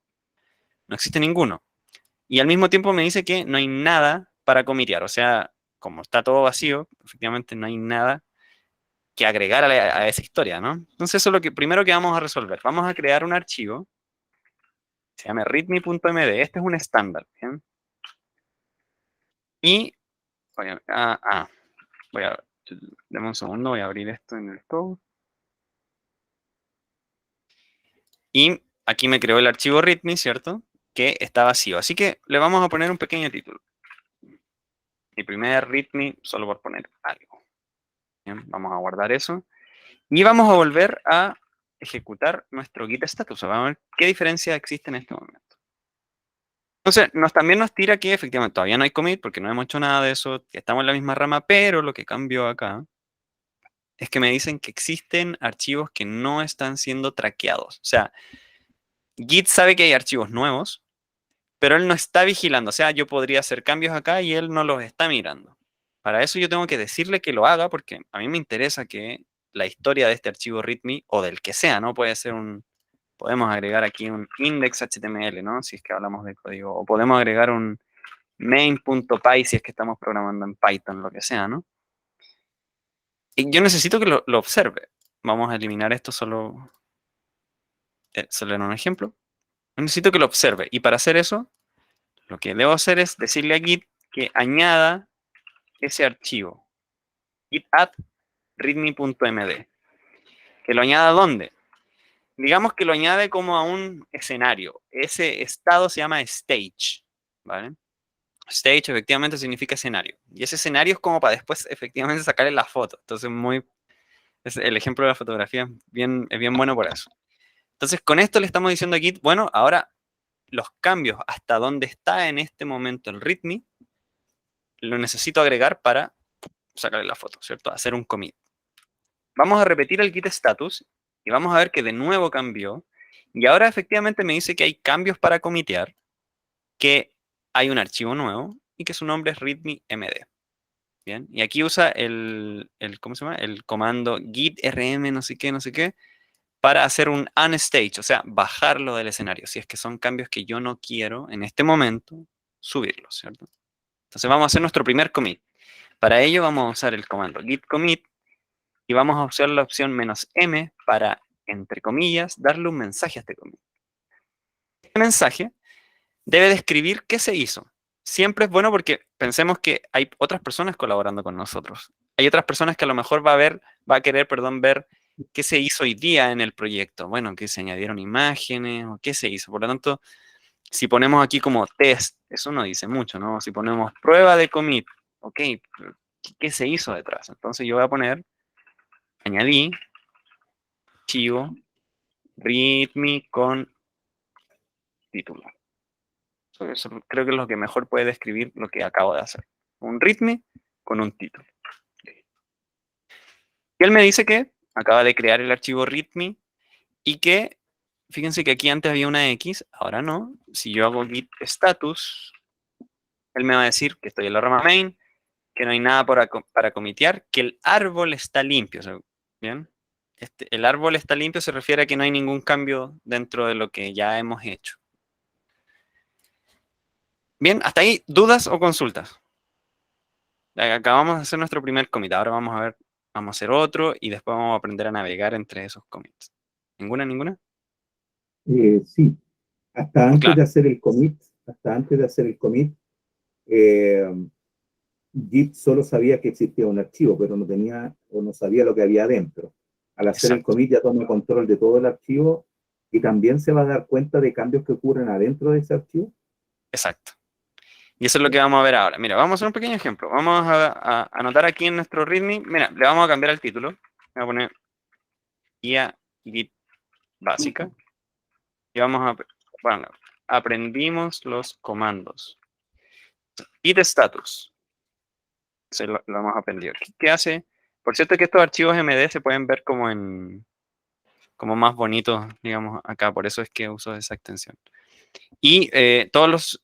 No existe ninguno. Y al mismo tiempo me dice que no hay nada para comitear. O sea, como está todo vacío, efectivamente no hay nada que agregar a esa historia, ¿no? Entonces eso es lo que primero que vamos a resolver. Vamos a crear un archivo, se llama readme.md. Este es un estándar, ¿bien? Y voy dame un segundo, voy a abrir esto en el todo. Y aquí me creó el archivo readme, ¿cierto? Que está vacío. Así que le vamos a poner un pequeño título. Mi primer readme, solo por poner algo. Bien, vamos a guardar eso. Y vamos a volver a ejecutar nuestro git status. Vamos a ver qué diferencia existe en este momento. Entonces, también nos tira que efectivamente todavía no hay commit porque no hemos hecho nada de eso, que estamos en la misma rama, pero lo que cambió acá es que me dicen que existen archivos que no están siendo traqueados. O sea, Git sabe que hay archivos nuevos, pero él no está vigilando. O sea, yo podría hacer cambios acá y él no los está mirando. Para eso yo tengo que decirle que lo haga porque a mí me interesa que la historia de este archivo README o del que sea, ¿no? Puede ser podemos agregar aquí un index.html, ¿no? Si es que hablamos de código. O podemos agregar un main.py si es que estamos programando en Python, lo que sea, ¿no? Y yo necesito que lo observe. Vamos a eliminar esto solo en un ejemplo. Necesito que lo observe. Y para hacer eso, lo que debo hacer es decirle a Git que añada ese archivo. Git add readme.md. ¿Que lo añada dónde? Digamos que lo añade como a un escenario. Ese estado se llama stage, ¿vale? Stage efectivamente significa escenario. Y ese escenario es como para después efectivamente sacarle la foto. Entonces, el ejemplo de la fotografía es bien bueno por eso. Entonces, con esto le estamos diciendo a Git, bueno, ahora los cambios hasta donde está en este momento el README, lo necesito agregar para sacarle la foto, ¿cierto? Hacer un commit. Vamos a repetir el git status y vamos a ver que de nuevo cambió. Y ahora efectivamente me dice que hay cambios para comitear, que hay un archivo nuevo y que su nombre es readme.md. Bien, y aquí usa ¿cómo se llama? El comando git rm no sé qué, para hacer un unstage, o sea, bajarlo del escenario, si es que son cambios que yo no quiero en este momento subirlos, ¿cierto? Entonces vamos a hacer nuestro primer commit. Para ello vamos a usar el comando git commit y vamos a usar la opción "-m" para, entre comillas, darle un mensaje a este commit. Este mensaje debe describir qué se hizo. Siempre es bueno porque pensemos que hay otras personas colaborando con nosotros. Hay otras personas que a lo mejor va a querer, perdón, ver qué se hizo hoy día en el proyecto. Bueno, que se añadieron imágenes o qué se hizo. Por lo tanto, si ponemos aquí como test, eso no dice mucho, ¿no? Si ponemos prueba de commit, ok, ¿qué se hizo detrás? Entonces yo voy a poner, añadí, archivo, readme con título. Eso creo que es lo que mejor puede describir lo que acabo de hacer. Un readme con un título. Y él me dice que acaba de crear el archivo readme y que, fíjense que aquí antes había una X, ahora no. Si yo hago git status, él me va a decir que estoy en la rama main, que no hay nada para comitear, que el árbol está limpio. O sea, ¿bien? El árbol está limpio se refiere a que no hay ningún cambio dentro de lo que ya hemos hecho. Bien, hasta ahí, ¿dudas o consultas? Acabamos de hacer nuestro primer commit, ahora vamos a hacer otro y después vamos a aprender a navegar entre esos commits. ¿Ninguna, ninguna? Sí, hasta antes Claro. de hacer el commit, hasta antes de hacer el commit, eh, Git solo sabía que existía un archivo, pero no tenía o no sabía lo que había adentro. Al hacer el Exacto, commit ya toma control de todo el archivo y también se va a dar cuenta de cambios que ocurren adentro de ese archivo. exacto. Y eso es lo que vamos a ver ahora. Mira, vamos a hacer un pequeño ejemplo. Vamos a anotar aquí en nuestro README. Mira, le vamos a cambiar el título. Voy a poner guía Git básica. Y vamos a, bueno, aprendimos los comandos. Git status. Lo hemos aprendido. ¿Qué hace? Por cierto que estos archivos MD se pueden ver como como más bonitos, digamos, acá. Por eso es que uso esa extensión. Y todos los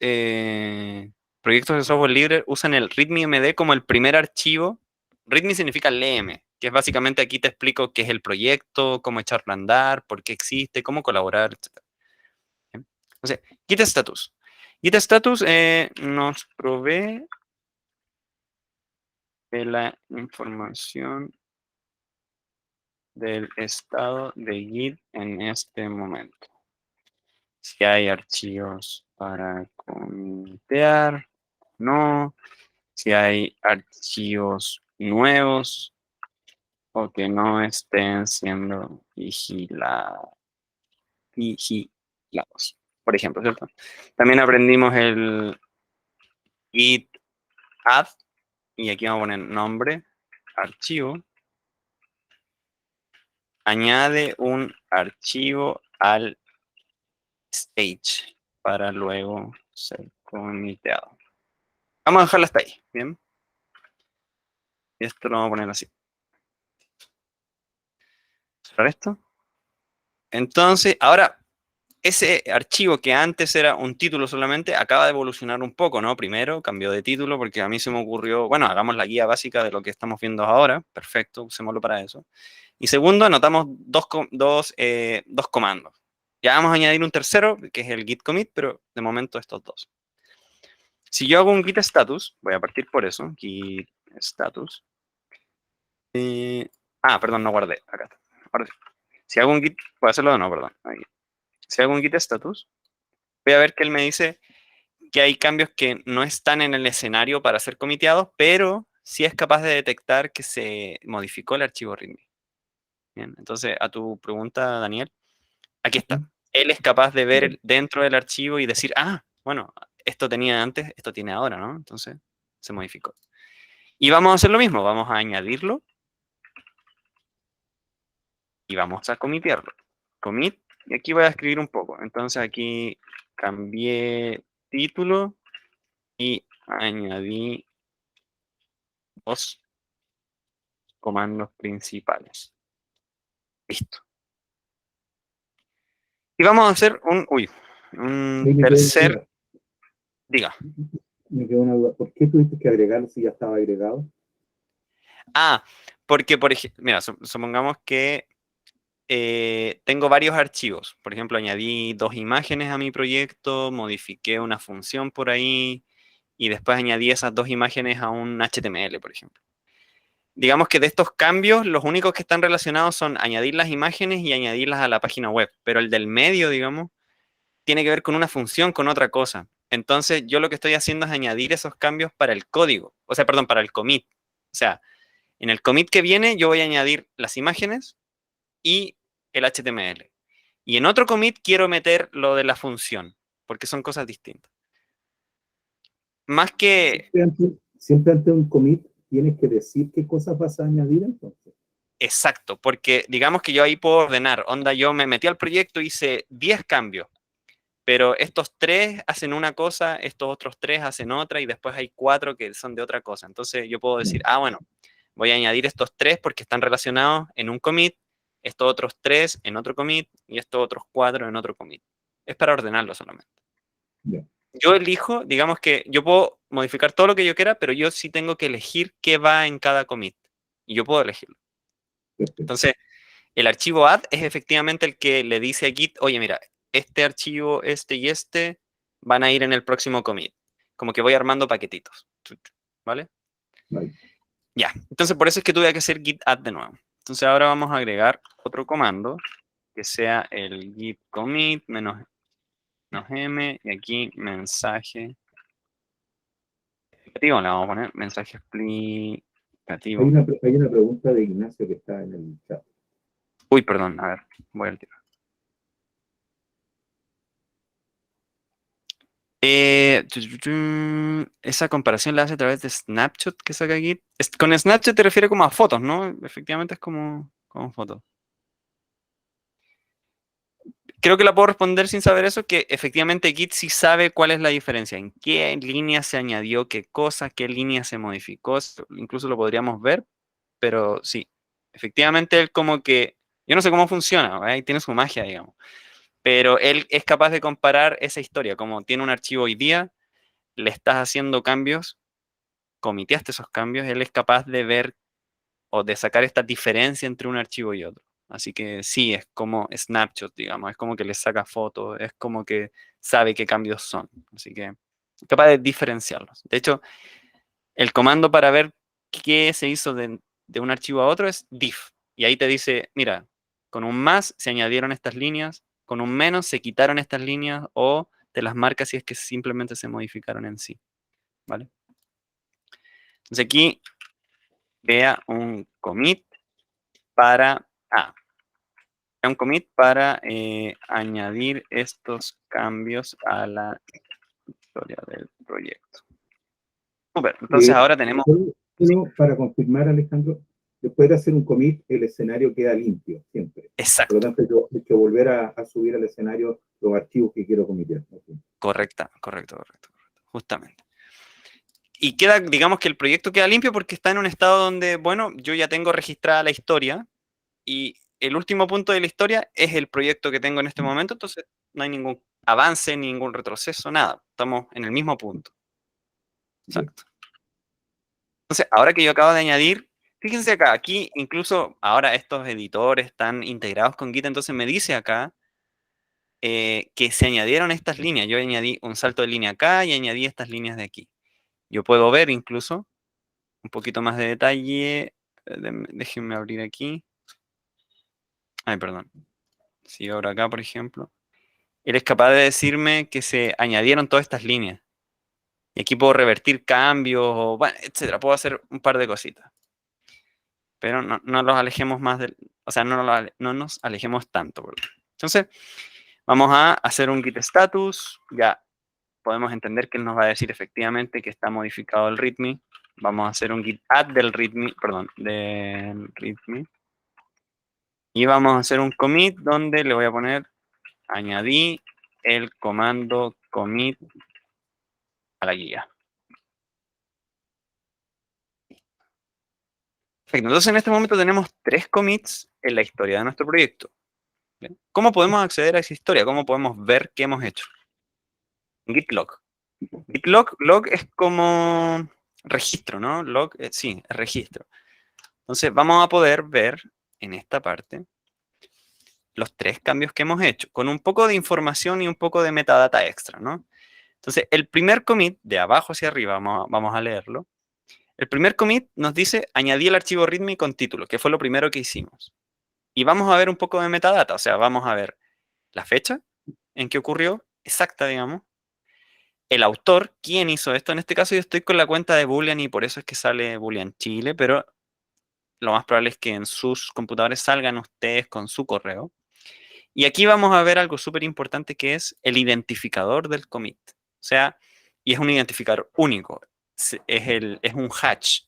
proyectos de software libre usan el README MD como el primer archivo. README significa léeme, que es básicamente aquí te explico qué es el proyecto, cómo echarlo a andar, por qué existe, cómo colaborar, etc. Entonces, Git status. Git status nos provee de la información del estado de Git en este momento. Si hay archivos para comitear, no. Si hay archivos nuevos o que no estén siendo vigilados, por ejemplo, ¿cierto? También aprendimos el git add, y aquí vamos a poner nombre, archivo. Añade un archivo al stage para luego ser comiteado. Vamos a dejarlo hasta ahí, ¿bien? Y esto lo vamos a poner así. ¿Cerrar esto? Entonces, ahora, ese archivo que antes era un título solamente, acaba de evolucionar un poco, ¿no? Primero, cambió de título porque a mí se me ocurrió, bueno, hagamos la guía básica de lo que estamos viendo ahora. Perfecto, usémoslo para eso. Y segundo, anotamos dos comandos. Ya vamos a añadir un tercero, que es el git commit, pero de momento estos dos. Si yo hago un git status, voy a partir por eso, git status. Perdón, no guardé, acá está. Ahora sí. Si hago un git, voy a hacerlo de nuevo, perdón. Ahí. Si hago un git status, voy a ver que él me dice que hay cambios que no están en el escenario para ser comiteados, pero sí es capaz de detectar que se modificó el archivo README. Bien, entonces, a tu pregunta, Daniel, aquí está. Él es capaz de ver dentro del archivo y decir, bueno, esto tenía antes, esto tiene ahora, ¿no? Entonces, se modificó. Y vamos a hacer lo mismo, vamos a añadirlo y vamos a comitearlo. Commit, y aquí voy a escribir un poco. Entonces, aquí cambié título y añadí dos comandos principales. Listo. Y vamos a hacer un Ahí me quedó una tercer, duda, diga. me quedó una duda. ¿Por qué tuviste que agregarlo si ya estaba agregado? Ah, porque, por ejemplo, mira, supongamos que tengo varios archivos. Por ejemplo, añadí dos imágenes a mi proyecto, modifiqué una función por ahí y después añadí esas dos imágenes a un HTML, por ejemplo. Digamos que de estos cambios, los únicos que están relacionados son añadir las imágenes y añadirlas a la página web. Pero el del medio, digamos, tiene que ver con una función, con otra cosa. Entonces, yo lo que estoy haciendo es añadir esos cambios para el código, o sea, perdón, para el commit. O sea, en el commit que viene, yo voy a añadir las imágenes y el HTML. Y en otro commit quiero meter lo de la función, porque son cosas distintas. Más que Siempre ante un commit tienes que decir qué cosas vas a añadir entonces. exacto, porque digamos que yo ahí puedo ordenar. Onda, yo me metí al proyecto, hice 10 cambios, pero estos tres hacen una cosa, estos otros tres hacen otra y después hay cuatro que son de otra cosa. Entonces yo puedo decir, bueno, voy a añadir estos tres porque están relacionados en un commit, estos otros tres en otro commit y estos otros cuatro en otro commit. Es para ordenarlo solamente. Ya, Yo elijo, digamos que yo puedo modificar todo lo que yo quiera, pero yo sí tengo que elegir qué va en cada commit. Y yo puedo elegirlo. perfecto. Entonces, el archivo add es efectivamente el que le dice a Git, oye, mira, este archivo, este y este van a ir en el próximo commit. Como que voy armando paquetitos. ¿Vale? Vale. Ya. Entonces, por eso es que tuve que hacer git add de nuevo. Entonces, ahora vamos a agregar otro comando que sea el git commit menos m y aquí mensaje Le vamos a poner mensaje Hay explicativo. una pregunta de Ignacio que está en el chat. Uy, perdón, a ver, voy al tiro. Esa comparación la hace a través de Snapchat que saca aquí. Con Snapchat te refiere como a fotos, ¿no? Efectivamente es como fotos. Creo que la puedo responder sin saber eso, que efectivamente Git sí sabe cuál es la diferencia, en qué línea se añadió qué cosa, qué línea se modificó, incluso lo podríamos ver, pero sí, efectivamente él como que, yo no sé cómo funciona, ahí tiene su magia, digamos, pero él es capaz de comparar esa historia, como tiene un archivo hoy día, le estás haciendo cambios, comiteaste esos cambios, él es capaz de ver o de sacar esta diferencia entre un archivo y otro. Así que sí, es como Snapchat, digamos, es como que le saca fotos, es como que sabe qué cambios son. Así que es capaz de diferenciarlos. De hecho, el comando para ver qué se hizo de un archivo a otro es diff. Y ahí te dice, mira, con un más se añadieron estas líneas, con un menos se quitaron estas líneas o te las marca si es que simplemente se modificaron en sí. ¿Vale? Entonces aquí vea un commit para... un commit para añadir estos cambios a la historia del proyecto. Súper, entonces Eh, ahora tenemos... Sí, solo para confirmar, Alejandro, después de hacer un commit, el escenario queda limpio, siempre. Por lo exacto, tanto, yo hay que volver a subir al escenario los archivos que quiero comitear. Ok. correcto, justamente. Y queda, digamos que el proyecto queda limpio porque está en un estado donde, bueno, yo ya tengo registrada la historia y el último punto de la historia es el proyecto que tengo en este momento, entonces no hay ningún avance, ningún retroceso, nada. Estamos en el mismo punto. Bien. Exacto. Entonces, ahora que yo acabo de añadir, fíjense acá, aquí incluso ahora estos editores están integrados con Git, entonces me dice acá que se añadieron estas líneas. Yo añadí un salto de línea acá y añadí estas líneas de aquí. Yo puedo ver incluso un poquito más de detalle. Déjenme abrir aquí. Ay, perdón. Si yo abro acá, por ejemplo. Él es capaz de decirme que se añadieron todas estas líneas. Y aquí puedo revertir cambios, o, bueno, etcétera. Puedo hacer un par de cositas. Pero no los alejemos más del, o sea, no nos alejemos tanto. ¿Verdad? Entonces, vamos a hacer un git status, ya podemos entender que él nos va a decir efectivamente que está modificado el readme. Vamos a hacer un git add del readme, perdón, del readme. Y vamos a hacer un commit donde le voy a poner, añadí el comando commit a la guía. Perfecto, entonces en este momento tenemos 3 commits en la historia de nuestro proyecto. ¿Bien? ¿Cómo podemos acceder a esa historia? ¿Cómo podemos ver qué hemos hecho? Git log. Git log es como registro, ¿no? Log, sí, es registro. Entonces vamos a poder ver en esta parte los 3 cambios que hemos hecho, con un poco de información y un poco de metadata extra, ¿no? Entonces, el primer commit, de abajo hacia arriba, vamos a leerlo. El primer commit nos dice, añadí el archivo readme con título, que fue lo primero que hicimos. Y vamos a ver un poco de metadata, o sea, vamos a ver la fecha en que ocurrió, exacta, digamos, el autor, quién hizo esto. En este caso yo estoy con la cuenta de Boolean y por eso es que sale Boolean Chile, pero lo más probable es que en sus computadores salgan ustedes con su correo. Y aquí vamos a ver algo súper importante que es el identificador del commit. O sea, y es un identificador único. Es un hash.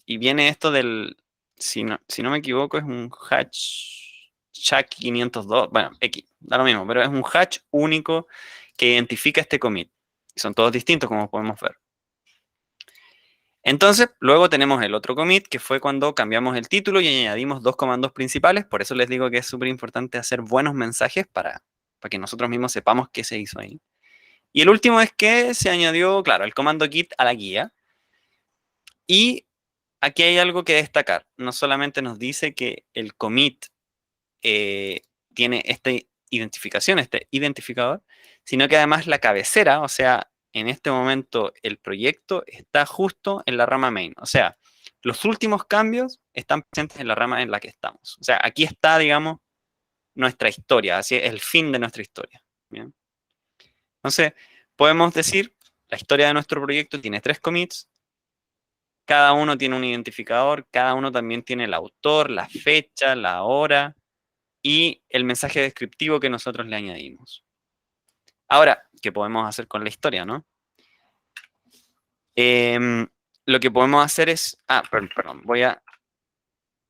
Y viene esto del, si no me equivoco, es un hash SHA 502. Bueno, X, da lo mismo, pero es un hash único que identifica este commit. Y son todos distintos, como podemos ver. Entonces, luego tenemos el otro commit, que fue cuando cambiamos el título y añadimos 2 comandos principales. Por eso les digo que es súper importante hacer buenos mensajes para que nosotros mismos sepamos qué se hizo ahí. Y el último es que se añadió, claro, el comando git a la guía. Y aquí hay algo que destacar. No solamente nos dice que el commit tiene esta identificación, este identificador, sino que además la cabecera, o sea, en este momento el proyecto está justo en la rama main. O sea, los últimos cambios están presentes en la rama en la que estamos. O sea, aquí está, digamos, nuestra historia, así es el fin de nuestra historia. ¿Bien? Entonces, podemos decir, la historia de nuestro proyecto tiene 3 commits, Cada uno tiene un identificador, cada uno también tiene el autor, la fecha, la hora y el mensaje descriptivo que nosotros le añadimos. Ahora, ¿qué podemos hacer con la historia, no? Lo que podemos hacer es... perdón,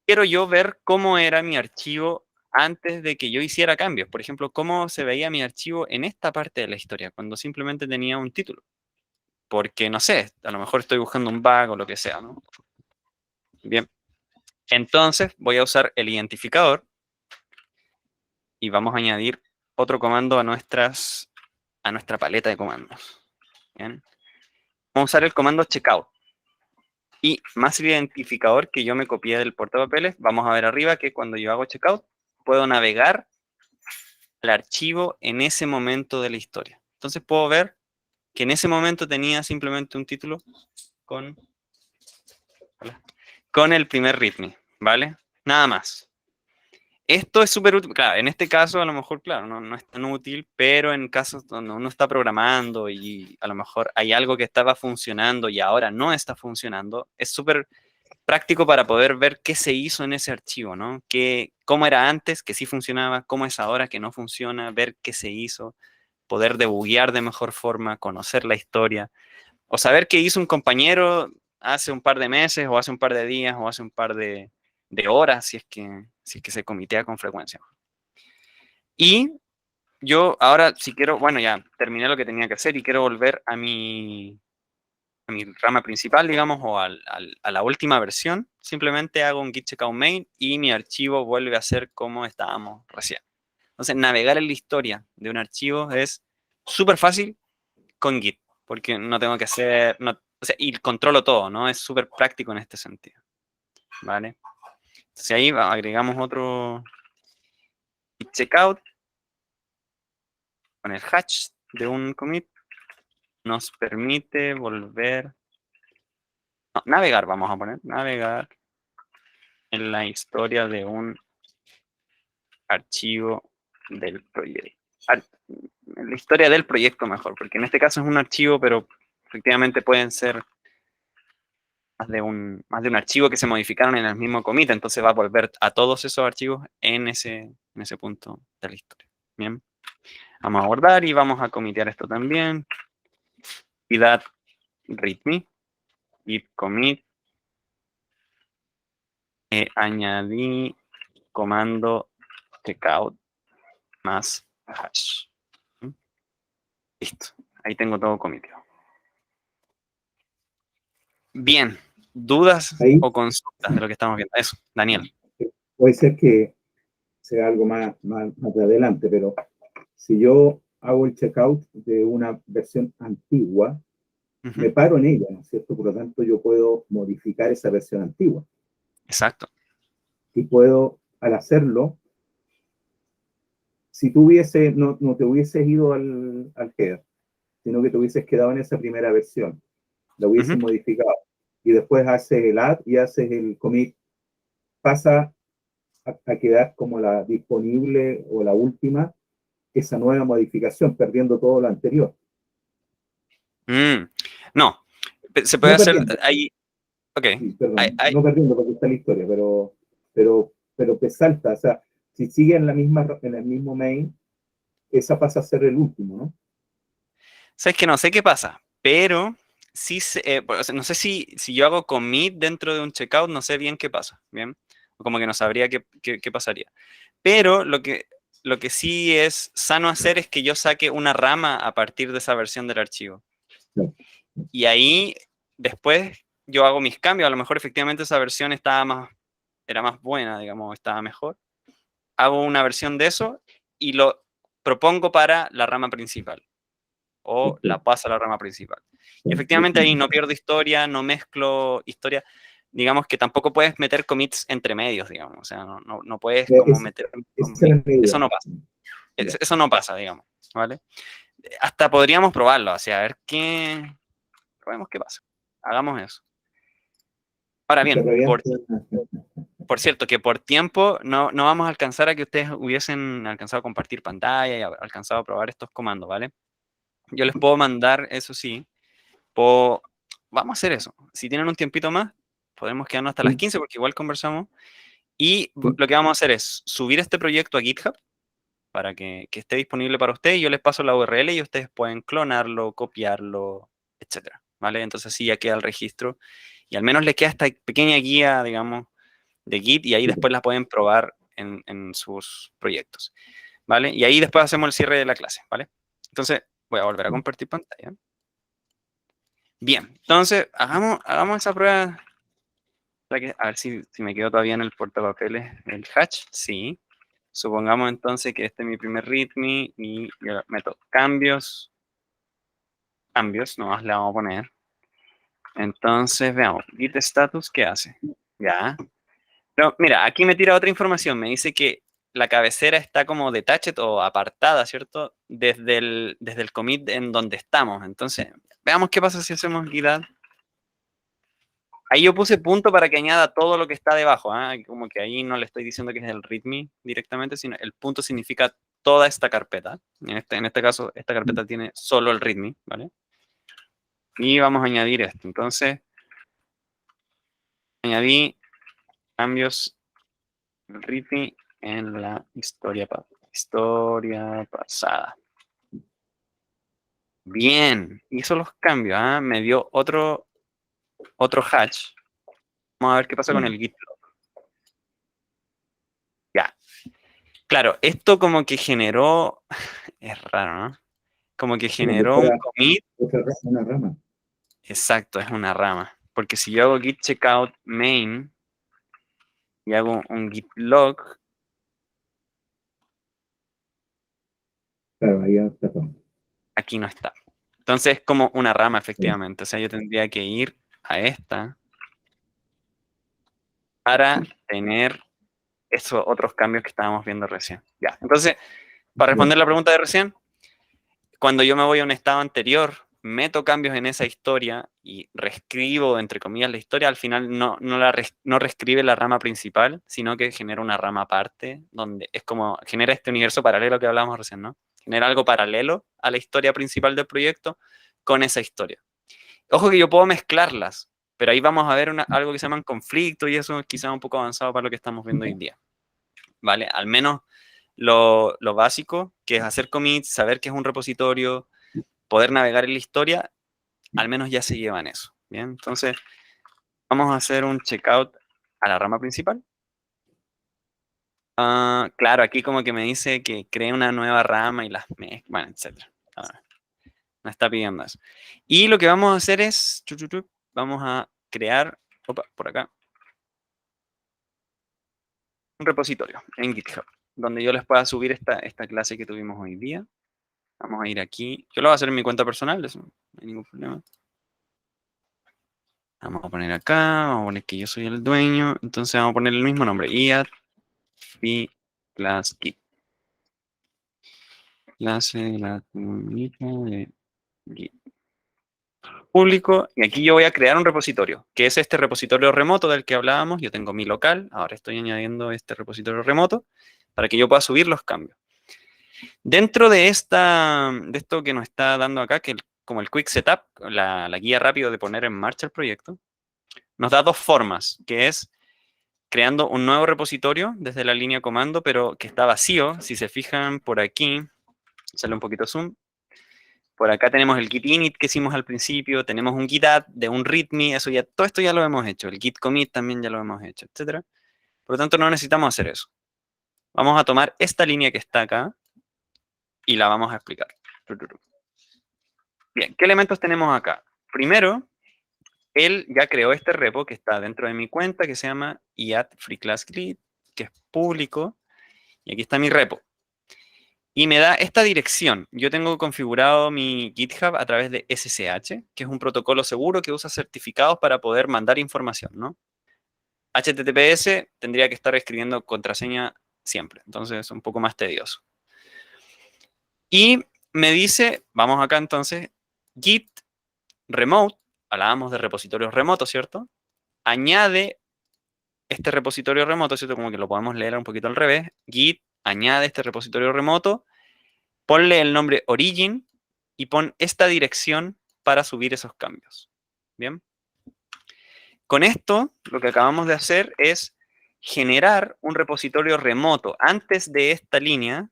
quiero yo ver cómo era mi archivo antes de que yo hiciera cambios. Por ejemplo, cómo se veía mi archivo en esta parte de la historia, cuando simplemente tenía un título. Porque, no sé, a lo mejor estoy buscando un bug o lo que sea, ¿no? Bien, entonces voy a usar el identificador y vamos a añadir otro comando a nuestra paleta de comandos. Bien. Vamos a usar el comando checkout. Y más el identificador que yo me copié del portapapeles, vamos a ver arriba que cuando yo hago checkout, puedo navegar al archivo en ese momento de la historia. Entonces puedo ver que en ese momento tenía simplemente un título con, con el primer readme, ¿vale? Nada más. Esto es súper útil, claro, en este caso a lo mejor, claro, no es tan útil, pero en casos donde uno está programando y a lo mejor hay algo que estaba funcionando y ahora no está funcionando, es súper práctico para poder ver qué se hizo en ese archivo, ¿no? Cómo era antes, que sí funcionaba, cómo es ahora que no funciona, ver qué se hizo, poder debuguear de mejor forma, conocer la historia, o saber qué hizo un compañero hace un par de meses, o hace un par de días, o hace un par de horas, si es que se comitea con frecuencia. Y yo ahora, si quiero, bueno, ya terminé lo que tenía que hacer y quiero volver a mi rama principal, digamos, o a la última versión, simplemente hago un git checkout main y mi archivo vuelve a ser como estábamos recién. Entonces, navegar en la historia de un archivo es súper fácil con Git, porque no tengo que hacer, o sea, y controlo todo, ¿no? Es súper práctico en este sentido, ¿vale? Entonces ahí agregamos otro git checkout con el hash de un commit, nos permite volver, no, navegar, vamos a poner, navegar en la historia de un archivo del proyecto. En la historia del proyecto mejor, porque en este caso es un archivo, pero efectivamente pueden ser más de un archivo que se modificaron en el mismo commit, entonces va a volver a todos esos archivos en ese punto de la historia. Bien, vamos a guardar y vamos a comitear esto también. Y that readme, git commit, añadí comando checkout más hash. Listo, ahí tengo todo comiteado. Bien, ¿dudas Ahí o consultas de lo que estamos viendo? Eso, Daniel. puede ser que sea algo más de adelante, pero si yo hago el checkout de una versión antigua, me Ujú, paro en ella, ¿no es cierto? Por lo tanto, yo puedo modificar esa versión antigua exacto. y puedo, al hacerlo, si tú no te hubieses ido al header, sino que te hubieses quedado en esa primera versión, la hubieses Ujú. modificado y después haces el add y haces el commit, pasa a quedar como la disponible o la última, esa nueva modificación, perdiendo todo lo anterior. No, se puede No hacer perdiendo, ahí. Ok. sí, perdón, no perdiendo porque está la historia, pero te salta, o sea, si sigue en el mismo main, esa pasa a ser el último, ¿no? Sabes que no sé qué pasa, pero sí o sea, no sé si yo hago commit dentro de un checkout, no sé bien qué pasa, ¿bien? O como que no sabría qué pasaría. Pero lo que sí es sano hacer es que yo saque una rama a partir de esa versión del archivo. No. Y ahí después yo hago mis cambios. A lo mejor efectivamente esa versión era más buena, digamos, estaba mejor. Hago una versión de eso y lo propongo para la rama principal. O la Perfecto. paso a la rama principal. Y efectivamente ahí Ese no pierdo historia, no mezclo historia. Digamos que tampoco puedes meter commits entre medios, digamos. O sea, no puedes como meter esa era mi Eso idea. no pasa. Ya, Eso no pasa, digamos. ¿Vale? Hasta podríamos probarlo, así, a ver probemos qué pasa. Hagamos eso. Ahora y te bien, revienta. por cierto, que por tiempo no vamos a alcanzar a que ustedes hubiesen alcanzado a compartir pantalla y alcanzado a probar estos comandos, ¿vale? Yo les puedo mandar, eso sí, puedo vamos a hacer eso. Si tienen un tiempito más, podemos quedarnos hasta las 15 porque igual conversamos. Y lo que vamos a hacer es subir este proyecto a GitHub para que esté disponible para ustedes. Yo les paso la URL y ustedes pueden clonarlo, copiarlo, etcétera, ¿vale? Entonces así ya queda el registro y al menos les queda esta pequeña guía, digamos, de Git y ahí después la pueden probar en sus proyectos, ¿vale? Y ahí después hacemos el cierre de la clase, ¿vale? Entonces voy a volver a compartir pantalla. Bien, entonces hagamos esa prueba. A ver si me quedo todavía en el portapapeles el hatch. Sí. Supongamos entonces que este es mi primer readme y yo meto cambios. Cambios, nomás le vamos a poner. Entonces, veamos. Git status, ¿qué hace? Ya. Pero mira, aquí me tira otra información. Me dice que la cabecera está como detached o apartada, ¿cierto? Desde el commit en donde estamos. Entonces, veamos qué pasa si hacemos git add. Ahí yo puse punto para que añada todo lo que está debajo. Como que ahí no le estoy diciendo que es el readme directamente, sino el punto significa toda esta carpeta. En este caso, esta carpeta tiene solo el readme, ¿vale? Y vamos a añadir esto. Entonces, añadí cambios del readme en la historia pasada. Bien, hizo los cambios. Me dio otro hatch. Vamos a ver qué pasa con el git. Ya. Claro, esto como que generó, es raro, ¿no? Como que Como que generó un fuera commit. una rama. Exacto, es una rama. Porque si yo hago git checkout main y hago un git log, Claro, ahí está todo. aquí no está. Entonces es como una rama, efectivamente. O sea, yo tendría que ir a esta para tener esos otros cambios que estábamos viendo recién. Ya, entonces, para responder la pregunta de recién, cuando yo me voy a un estado anterior, meto cambios en esa historia y reescribo, entre comillas, la historia, al final no reescribe la rama principal, sino que genera una rama aparte, donde es como, genera este universo paralelo que hablábamos recién, ¿no? Genera algo paralelo a la historia principal del proyecto con esa historia. Ojo que yo puedo mezclarlas, pero ahí vamos a ver algo que se llaman conflictos y eso es quizás un poco avanzado para lo que estamos viendo hoy día, ¿vale? Al menos lo básico, que es hacer commits, saber qué es un repositorio, poder navegar en la historia, al menos ya se llevan eso. Bien, entonces vamos a hacer un checkout a la rama principal. Claro, aquí como que me dice que cree una nueva rama y las mezcla, bueno, etc. Me está pidiendo eso. Y lo que vamos a hacer es, vamos a crear, por acá, un repositorio en GitHub, donde yo les pueda subir esta clase que tuvimos hoy día. Vamos a ir aquí. Yo lo voy a hacer en mi cuenta personal, eso no hay ningún problema. Vamos a poner acá, vamos a poner que yo soy el dueño, entonces vamos a poner el mismo nombre, IAT class Git. Clase gratuita de Git. Público, y aquí yo voy a crear un repositorio, que es este repositorio remoto del que hablábamos. Yo tengo mi local, ahora estoy añadiendo este repositorio remoto para que yo pueda subir los cambios. Dentro de esto que nos está dando acá, que como el Quick Setup, la guía rápido de poner en marcha el proyecto, nos da dos formas, que es creando un nuevo repositorio desde la línea comando, pero que está vacío. Si se fijan por aquí, sale un poquito zoom. Por acá tenemos el git init que hicimos al principio, tenemos un git add de un readme, todo esto ya lo hemos hecho. El git commit también ya lo hemos hecho, etc. Por lo tanto, no necesitamos hacer eso. Vamos a tomar esta línea que está acá y la vamos a explicar. Bien, ¿qué elementos tenemos acá? Primero, él ya creó este repo que está dentro de mi cuenta que se llama iat free class git, que es público, y aquí está mi repo. Y me da esta dirección. Yo tengo configurado mi GitHub a través de SSH, que es un protocolo seguro que usa certificados para poder mandar información, ¿no? HTTPS tendría que estar escribiendo contraseña siempre, entonces es un poco más tedioso. Y me dice, vamos acá entonces, git remote, hablábamos de repositorios remotos, ¿cierto? Añade este repositorio remoto, ¿cierto? Como que lo podemos leer un poquito al revés. Git añade este repositorio remoto, ponle el nombre origin y pon esta dirección para subir esos cambios. Bien. Con esto, lo que acabamos de hacer es generar un repositorio remoto. Antes de esta línea,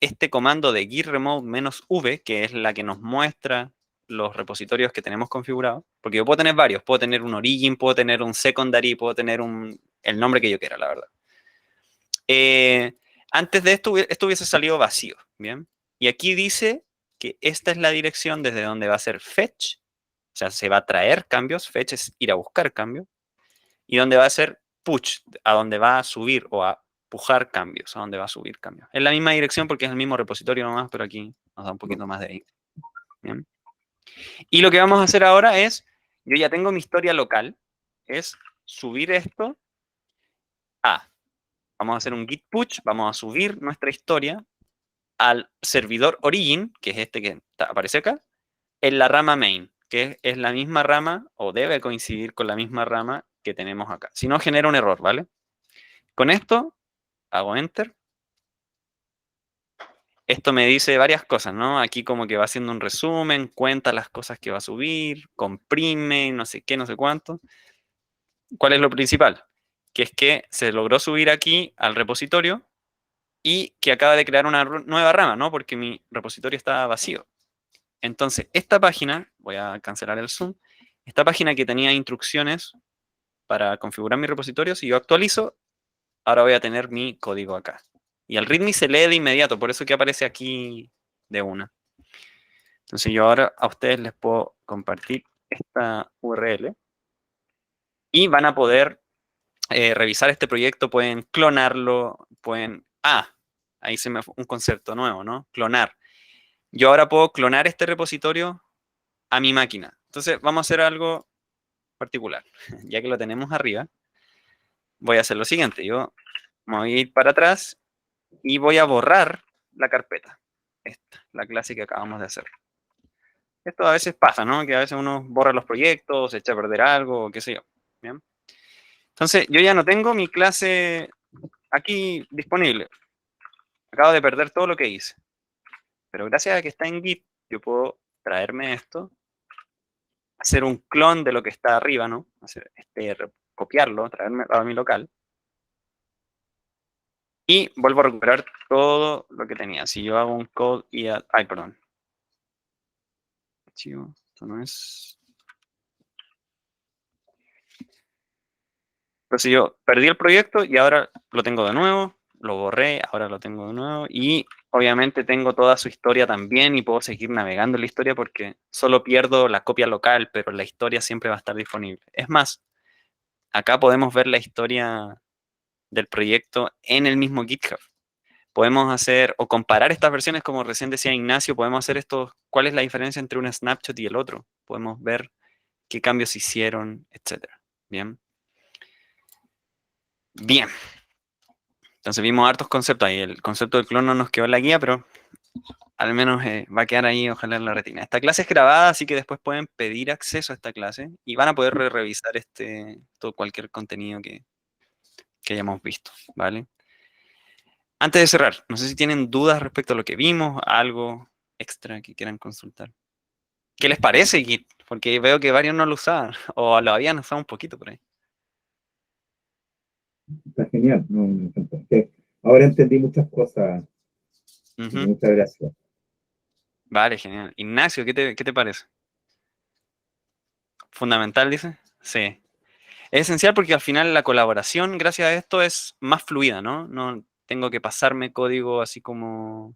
este comando de git remote -v, que es la que nos muestra los repositorios que tenemos configurados, porque yo puedo tener varios, puedo tener un origin, puedo tener un secondary, puedo tener el nombre que yo quiera, la verdad. Antes de esto hubiese salido vacío, ¿bien? Y aquí dice que esta es la dirección desde donde va a ser fetch, o sea, se va a traer cambios, fetch es ir a buscar cambios, y donde va a ser push, a donde va a subir o a pujar cambios, a donde va a subir cambios. Es la misma dirección porque es el mismo repositorio nomás, pero aquí nos da un poquito más de ahí. ¿Bien? Y lo que vamos a hacer ahora es, yo ya tengo mi historia local, es subir esto a, vamos a hacer un git push, vamos a subir nuestra historia al servidor origin, que es este que aparece acá, en la rama main, que es la misma rama, o debe coincidir con la misma rama que tenemos acá. Si no, genera un error, ¿vale? Con esto, hago enter. Esto me dice varias cosas, ¿no? Aquí como que va haciendo un resumen, cuenta las cosas que va a subir, comprime, no sé qué, no sé cuánto. ¿Cuál es lo principal? Que es que se logró subir aquí al repositorio y que acaba de crear una nueva rama, ¿no? Porque mi repositorio estaba vacío. Entonces, esta página, voy a cancelar el zoom, esta página que tenía instrucciones para configurar mi repositorio, si yo actualizo, ahora voy a tener mi código acá. Y el README se lee de inmediato, por eso que aparece aquí de una. Entonces yo ahora a ustedes les puedo compartir esta URL y van a poder revisar este proyecto, pueden clonarlo, pueden... ahí se me fue un concepto nuevo, ¿no? Clonar. Yo ahora puedo clonar este repositorio a mi máquina. Entonces vamos a hacer algo particular. Ya que lo tenemos arriba, voy a hacer lo siguiente. Yo me voy a ir para atrás y voy a borrar la carpeta. Esta, la clase que acabamos de hacer. Esto a veces pasa, ¿no? Que a veces uno borra los proyectos, se echa a perder algo, o qué sé yo. ¿Bien? Entonces, yo ya no tengo mi clase aquí disponible. Acabo de perder todo lo que hice. Pero gracias a que está en Git, yo puedo traerme esto, hacer un clon de lo que está arriba, ¿no? Copiarlo, traerme a mi local. Y vuelvo a recuperar todo lo que tenía. Si yo hago un code y... ay, perdón. Archivo, esto no es... Entonces yo perdí el proyecto y ahora lo tengo de nuevo, lo borré, ahora lo tengo de nuevo y obviamente tengo toda su historia también y puedo seguir navegando en la historia porque solo pierdo la copia local, pero la historia siempre va a estar disponible. Es más, acá podemos ver la historia del proyecto en el mismo GitHub. Podemos hacer o comparar estas versiones, como recién decía Ignacio, podemos hacer esto, cuál es la diferencia entre un snapshot y el otro. Podemos ver qué cambios hicieron, etcétera. Bien. Bien. Entonces vimos hartos conceptos ahí. El concepto del clon no nos quedó en la guía, pero al menos va a quedar ahí, ojalá en la retina. Esta clase es grabada, así que después pueden pedir acceso a esta clase y van a poder revisar todo cualquier contenido que hayamos visto, ¿vale? Antes de cerrar, no sé si tienen dudas respecto a lo que vimos, algo extra que quieran consultar. ¿Qué les parece Git? Porque veo que varios no lo usaban o lo habían usado un poquito por ahí. Está genial, no, me encanta. Ahora entendí muchas cosas. Ujú. Muchas gracias. Vale, genial. Ignacio, ¿qué te parece? ¿Fundamental, dice? Sí. Es esencial porque al final la colaboración, gracias a esto, es más fluida, ¿no? No tengo que pasarme código así como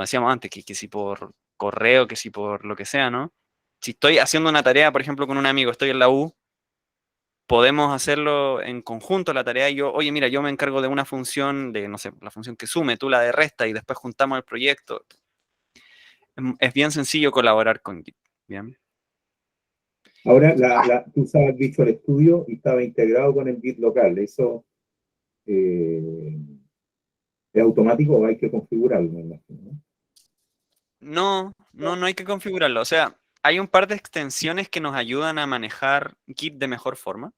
decíamos antes, que si por correo, que si por lo que sea, ¿no? Si estoy haciendo una tarea, por ejemplo, con un amigo, estoy en la U, podemos hacerlo en conjunto la tarea y yo, oye, mira, yo me encargo de una función, de, no sé, la función que sume, tú la de resta y después juntamos el proyecto. Es bien sencillo colaborar con Git, ¿bien? Ahora, tú usabas Visual Studio y estaba integrado con el Git local. ¿Eso eh, es automático o hay que configurarlo? Me imagino, ¿no? No hay que configurarlo. O sea, hay un par de extensiones que nos ayudan a manejar Git de mejor forma,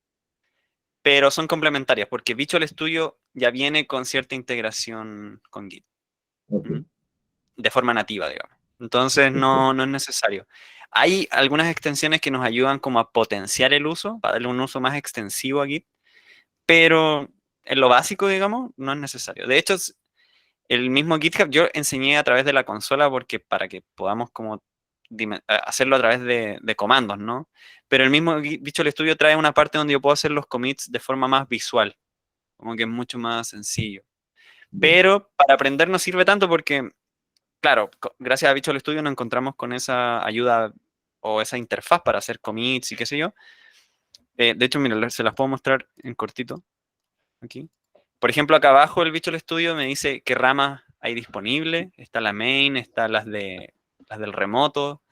pero son complementarias porque Visual Studio ya viene con cierta integración con Git, Ok, ¿m? De forma nativa, digamos. Entonces perfecto. no es necesario. Hay algunas extensiones que nos ayudan como a potenciar el uso, para darle un uso más extensivo a Git, pero en lo básico, digamos, no es necesario. De hecho, el mismo GitHub yo enseñé a través de la consola porque para que podamos como hacerlo a través de comandos, ¿no? Pero el mismo Visual Studio trae una parte donde yo puedo hacer los commits de forma más visual, como que es mucho más sencillo. Ya, Pero para aprender no sirve tanto porque, claro, gracias a Visual Studio nos encontramos con esa ayuda o esa interfaz para hacer commits y qué sé yo. De hecho, mira, se las puedo mostrar en cortito aquí. Por ejemplo, acá abajo el Visual Studio me dice qué ramas hay disponible. Está la main, está las del remoto.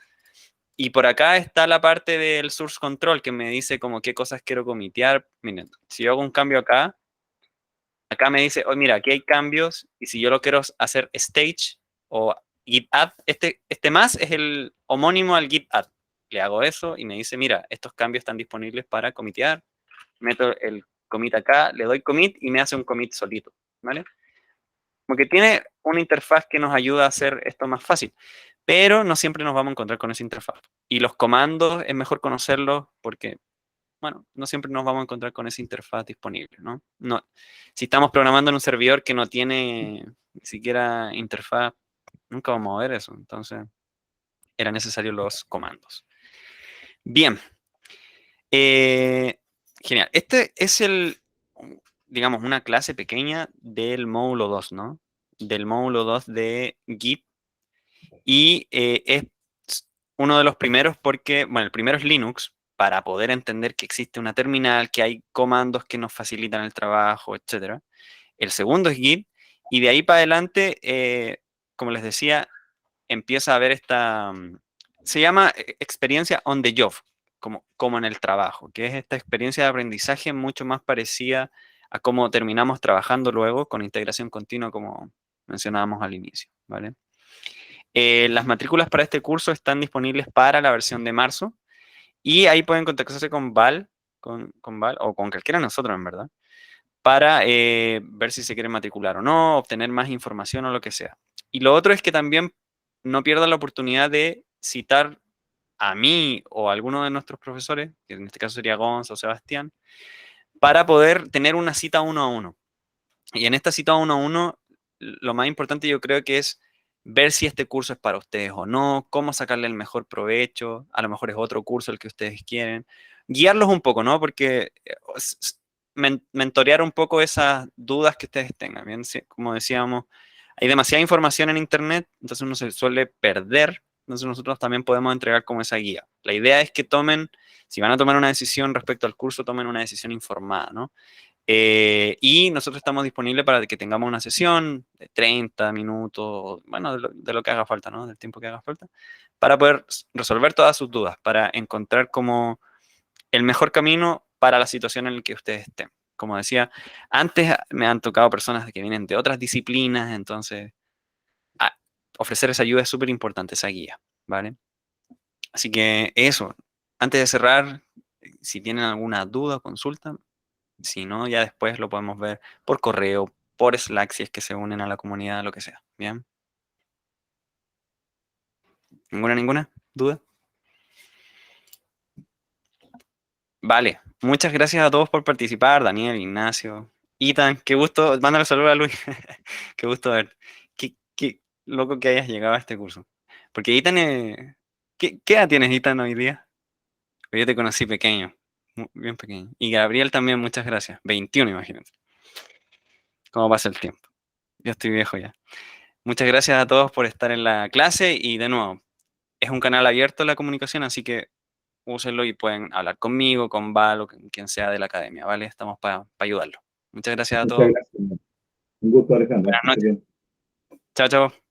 Y por acá está la parte del source control que me dice como qué cosas quiero comitear. Miren, si yo hago un cambio acá, acá me dice, oh, mira, aquí hay cambios. Y si yo lo quiero hacer stage o git add, este más es el homónimo al git add. Le hago eso y me dice, mira, estos cambios están disponibles para comitear. Meto el commit acá, le doy commit y me hace un commit solito, ¿vale? Como que tiene una interfaz que nos ayuda a hacer esto más fácil, pero no siempre nos vamos a encontrar con esa interfaz. Y los comandos es mejor conocerlos porque, bueno, no siempre nos vamos a encontrar con esa interfaz disponible, ¿no? No, si estamos programando en un servidor que no tiene ni siquiera interfaz, nunca vamos a ver eso. Entonces, eran necesarios los comandos. Bien, genial. Este es digamos, una clase pequeña del módulo 2, ¿no? Del módulo 2 de Git. Y es uno de los primeros porque, bueno, el primero es Linux, para poder entender que existe una terminal, que hay comandos que nos facilitan el trabajo, etcétera. El segundo es Git. Y de ahí para adelante, como les decía, empieza a haber se llama experiencia on the job, como en el trabajo, que es esta experiencia de aprendizaje mucho más parecida a cómo terminamos trabajando luego con integración continua, como mencionábamos al inicio, ¿vale? Las matrículas para este curso están disponibles para la versión de marzo y ahí pueden contactarse con Val, con Val o con cualquiera de nosotros, en verdad, para ver si se quieren matricular o no, obtener más información o lo que sea. Y lo otro es que también no pierdan la oportunidad de citar a mí o a alguno de nuestros profesores, que en este caso sería Gonza o Sebastián, para poder tener una cita uno a uno. Y en esta cita uno a uno, lo más importante yo creo que es ver si este curso es para ustedes o no, cómo sacarle el mejor provecho, a lo mejor es otro curso el que ustedes quieren, guiarlos un poco, ¿no? Porque mentorear un poco esas dudas que ustedes tengan, ¿bien? Como decíamos, hay demasiada información en Internet, entonces uno se suele perder, entonces nosotros también podemos entregar como esa guía. La idea es que tomen, si van a tomar una decisión respecto al curso, tomen una decisión informada, ¿no? Y nosotros estamos disponibles para que tengamos una sesión de 30 minutos, bueno, de lo que haga falta, ¿no? Del tiempo que haga falta, para poder resolver todas sus dudas, para encontrar como el mejor camino para la situación en la que ustedes estén. Como decía, antes me han tocado personas que vienen de otras disciplinas, entonces a- ofrecer esa ayuda es súper importante, esa guía, ¿vale? Así que eso, antes de cerrar, si tienen alguna duda o consulta, si no, ya después lo podemos ver por correo, por Slack, si es que se unen a la comunidad, lo que sea. ¿Bien? ¿Ninguna duda? Vale. Muchas gracias a todos por participar. Daniel, Ignacio, Ethan, qué gusto. Mándale saludos a Luis. Qué gusto ver. Qué loco que hayas llegado a este curso. Porque Ethan ¿qué edad tienes, Ethan, hoy día? Yo te conocí pequeño, bien pequeño. Y Gabriel también, muchas gracias. 21, imagínate. ¿Cómo pasa el tiempo? Yo estoy viejo ya. Muchas gracias a todos por estar en la clase y de nuevo, es un canal abierto la comunicación, así que úsenlo y pueden hablar conmigo, con Val o con quien sea de la academia, ¿vale? Estamos para ayudarlo. Muchas gracias a muchas todos. gracias. Un gusto, Alejandro. Buenas Que estés noches. bien. Chao, chao.